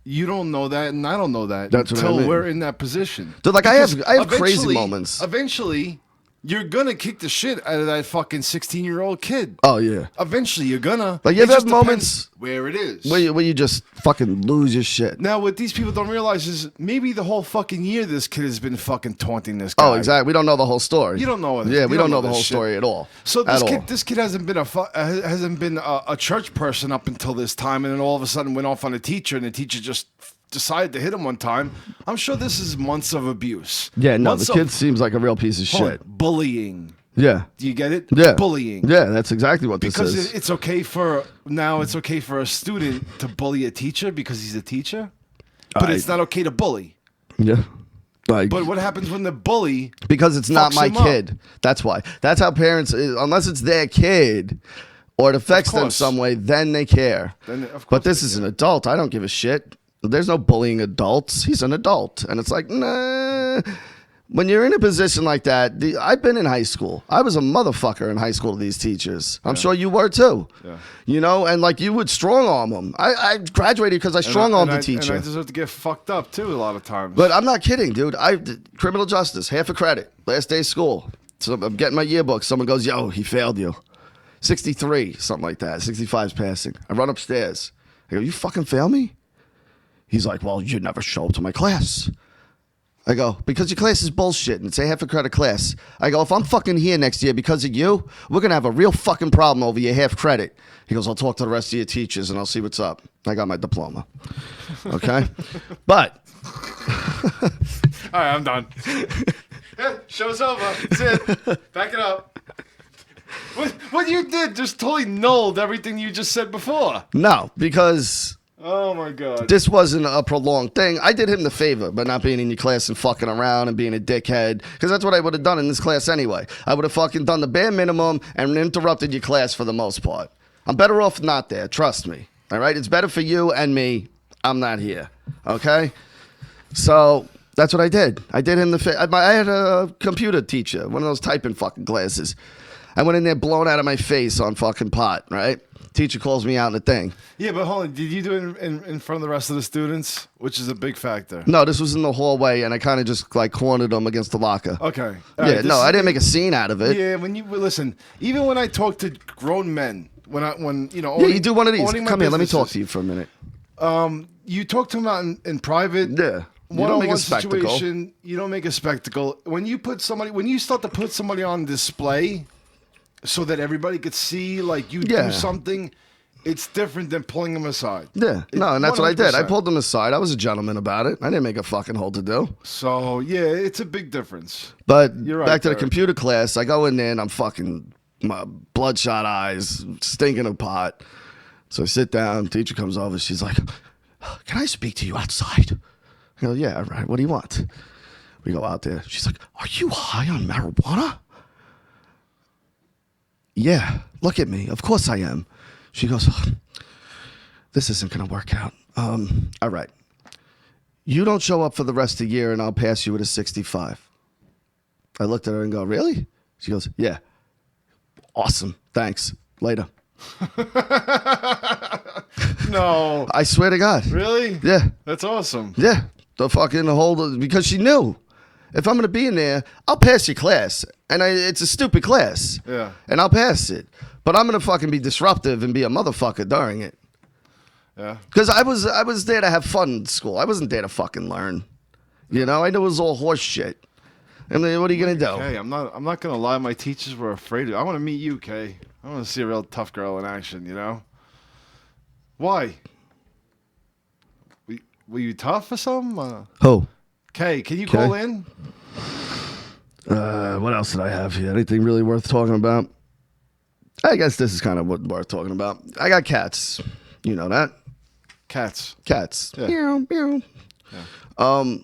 you don't know that, and I don't know that until we're in that position. Dude, like, I have crazy moments. Eventually, you're gonna kick the shit out of that fucking 16-year-old kid. Oh yeah. Eventually, you're gonna. Like, you It have just moments depends where it is. where you just fucking lose your shit. Now, what these people don't realize is maybe the whole fucking year this kid has been fucking taunting this guy. Oh, exactly. We don't know the whole story. You don't know it. Yeah, we You don't know the this whole shit. story at all. So At this kid hasn't been a church person up until this time, and then all of a sudden went off on a teacher, and the teacher just decided to hit him one time. I'm sure this is months of abuse. Yeah, no, Months the kid seems like a real piece of shit. Bullying. Yeah. Do you get it? Yeah. Bullying. Yeah, that's exactly what Because this is. it's okay for a student to bully a teacher because he's a teacher, but it's not okay to bully. Yeah. Like, But what happens when the bully? because it's not fucks my him up? kid. That's why. That's how parents, unless it's their kid or it affects them course. some way, then they care. Then, of course But this they is do. an adult. I don't give a shit. There's no bullying adults. He's an adult. And it's like, nah. When you're in a position like that, I've been in high school. I was a motherfucker in high school to these teachers. I'm sure you were too. Yeah. You know, and like you would strong arm them. I graduated because I strong armed the teacher. And I deserve to get fucked up too a lot of times. But I'm not kidding, dude. Criminal justice, half a credit, last day of school. So I'm getting my yearbook. Someone goes, yo, he failed you. 63, something like that. 65's passing. I run upstairs. I go, you fucking fail me? He's like, well, you never show up to my class. I go, because your class is bullshit and it's a half a credit class. I go, if I'm fucking here next year because of you, we're going to have a real fucking problem over your half credit. He goes, I'll talk to the rest of your teachers and I'll see what's up. I got my diploma. Okay? But. All right, I'm done. Yeah, show's over. That's it. Back it up. What you did just totally nulled everything you just said before. No, because. Oh my God. This wasn't a prolonged thing. I did him the favor by not being in your class and fucking around and being a dickhead. Because that's what I would have done in this class anyway. I would have fucking done the bare minimum and interrupted your class for the most part. I'm better off not there. Trust me. All right? It's better for you and me. I'm not here. Okay? So that's what I did. I did him the favor. I had a computer teacher, one of those typing fucking classes. I went in there blown out of my face on fucking pot, right? Teacher calls me out in the thing. Yeah, but hold on. Did you do it in front of the rest of the students? Which is a big factor. No, this was in the hallway, and I kind of just like cornered them against the locker. Okay. Yeah, no, I didn't make a scene out of it. Yeah, when you listen, even when I talk to grown men, when you know, Yeah, you do one of these. owning my Come here, let me talk businesses, to you for a minute. You talk to them out in private. Yeah. You don't One-on-one make a spectacle. situation, you don't make a spectacle. When you start to put somebody on display, so that everybody could see like you Yeah. do something. It's different than pulling them aside. Yeah, no, and that's what I did. I 100%. pulled them aside. I was a gentleman about it. I didn't make a fucking hole to do. So yeah, it's a big difference. But You're right, back to the Derek. computer class, I go in there and I'm fucking my bloodshot eyes, stinking of pot. So I sit down. Teacher comes over. She's like, "Can I speak to you outside?" I go, "Yeah, all right. What do you want?" We go out there. She's like, "Are you high on marijuana?" Yeah. Look at me. Of course I am. She goes, this isn't going to work out. All right. You don't show up for the rest of the year and I'll pass you with a 65. I looked at her and go, really? She goes, yeah. Awesome. Thanks. Later. No. I swear to God. Really? Yeah. That's awesome. Yeah. The fucking whole, because she knew. If I'm going to be in there, I'll pass your class. And it's a stupid class. Yeah. And I'll pass it. But I'm going to fucking be disruptive and be a motherfucker during it. Yeah. Because I was there to have fun in school. I wasn't there to fucking learn. You know, I knew it was all horse shit. I mean, what are you going to do? Hey, I'm not gonna lie. My teachers were afraid of. I want to meet you, Kay. I want to see a real tough girl in action. You know. Why? Were you tough or something? Who? Kay, can you Kay? call in? What else did I have here? Anything really worth talking about? I guess this is kind of what worth talking about. I got cats. You know that? Cats. Cats. Yeah. Meow, meow.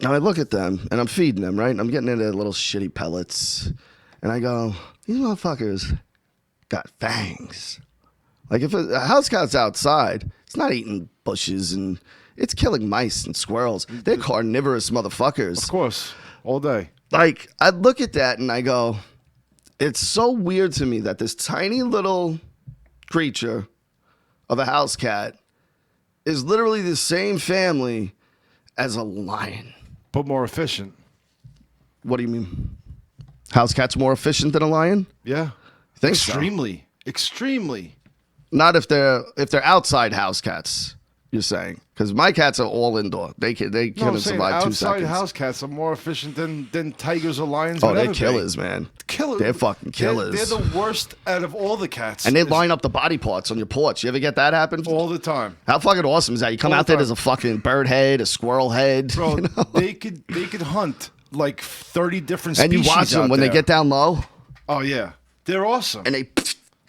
Now I look at them and I'm feeding them, right? I'm getting into little shitty pellets. And I go, these motherfuckers got fangs. Like if a house cat's outside, it's not eating bushes and it's killing mice and squirrels. They're carnivorous motherfuckers. Of course, all day. Like I look at that and I go, it's so weird to me that this tiny little creature of a house cat is literally the same family as a lion. But more efficient. What do you mean? House cat's more efficient than a lion? Yeah. Think so. Extremely. Extremely. Not if they're outside house cats. You're saying because my cats are all indoor. They No, I'm can't saying survive 2 outside seconds. house cats are more efficient than tigers or lions. Oh, would they're ever be. killers, man. Killers. They're fucking killers. They're the worst out of all the cats. And they It's line up the body parts on your porch. You ever get that happen? all the time. How fucking awesome is that? You come All out the there, there's a time. fucking bird head, a squirrel head. Bro, you know? they could hunt like 30 different And species. you watch them out when they there. get down low Oh yeah, they're awesome. and they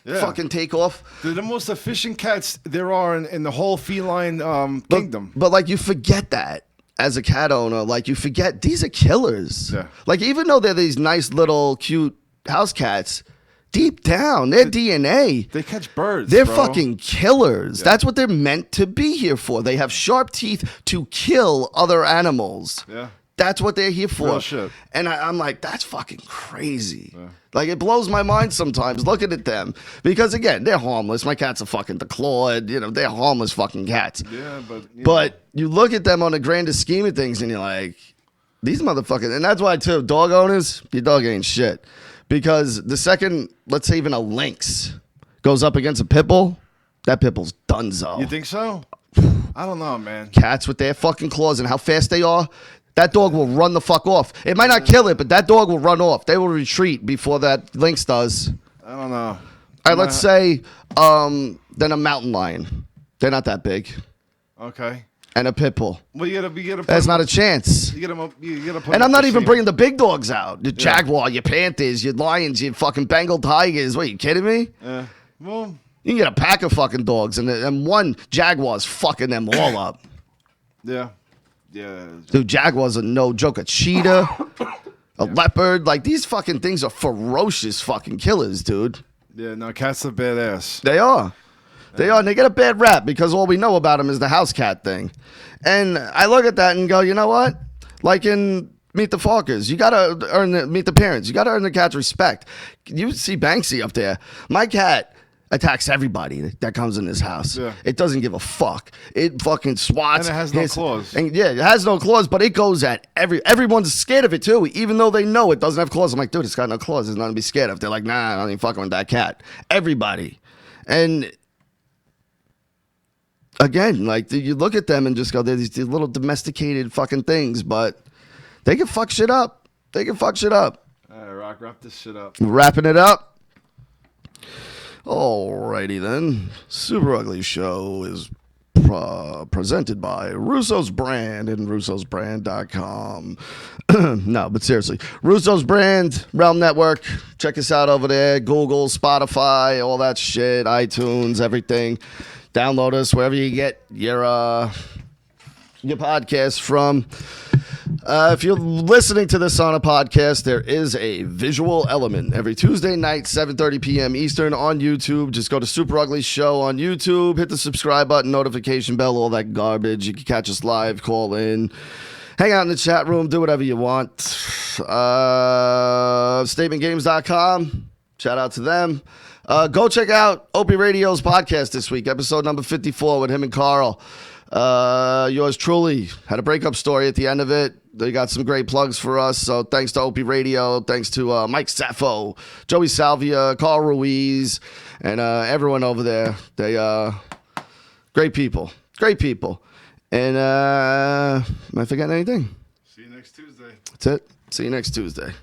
Yeah. fucking take off. They're the most efficient cats there are in the whole feline But, kingdom. but like you forget that as a cat owner, like you forget these are killers. Yeah. Like even though they're these nice little cute house cats, deep down their DNA, They catch birds. they're bro. fucking killers. Yeah. That's what they're meant to be here for. They have sharp teeth to kill other animals. Yeah. That's what they're here for. Real shit. And I'm like, that's fucking crazy. Yeah. Like, it blows my mind sometimes looking at them. Because, again, they're harmless. My cats are fucking declawed. You know, they're harmless fucking cats. Yeah, But you look at them on the grandest scheme of things and you're like, these motherfuckers. And that's why, too, dog owners, your dog ain't shit. Because the second, let's say even a lynx goes up against a pit bull, that pit bull's donezo. You think so? I don't know, man. Cats with their fucking claws and how fast they are, that dog will run the fuck off. It might not kill it, but that dog will run off. They will retreat before that lynx does. I don't know. All right, let's say then a mountain lion. They're not that big. Okay. And a pit bull. Well, you gotta. That's not a chance. You gotta put. And I'm not even bringing the big dogs out. The jaguar, your panthers, your lions, your fucking Bengal tigers. What, you kidding me? Yeah. Well. You can get a pack of fucking dogs, and one jaguar's fucking them all up. Yeah. Yeah. Dude, jaguars are no joke. A cheetah, a leopard. Like, these fucking things are ferocious fucking killers, dude. Yeah, no, cats are badass. They are. They are. And they get a bad rap because all we know about them is the house cat thing. And I look at that and go, you know what? Like in Meet the Fockers, you got to Meet the Parents. You got to earn the cat's respect. You see Banksy up there. My cat attacks everybody that comes in this house. Yeah. It doesn't give a fuck. It fucking swats. And it has no claws. And yeah, it has no claws, but it goes at everyone's scared of it too, even though they know it doesn't have claws. I'm like, dude, it's got no claws. There's nothing to be scared of. They're like, nah, I don't even fucking with that cat. Everybody. And again, like you look at them and just go, they're these little domesticated fucking things, but they can fuck shit up. They can fuck shit up. All right, Rock, wrap this shit up. Wrapping it up. Alrighty then. Super Ugly Show is presented by Russo's Brand and russosbrand.com. No, but seriously. Russo's Brand, Realm Network. Check us out over there. Google, Spotify, all that shit. iTunes, everything. Download us wherever you get your podcast from. If you're listening to this on a podcast, there is a visual element every Tuesday night, 7:30 p.m. Eastern on YouTube. Just go to Super Ugly Show on YouTube, hit the subscribe button, notification bell, all that garbage. You can catch us live, call in, hang out in the chat room, do whatever you want. StatementGames.com. Shout out to them. Go check out Opie Radio's podcast this week, episode number 54 with him and Carl. Yours truly had a breakup story at the end of it. They got some great plugs for us. So thanks to Opie Radio. Thanks to Mike Sappho, Joey Salvia, Carl Ruiz, and everyone over there. They great people. Great people. And am I forgetting anything? See you next Tuesday. That's it. See you next Tuesday.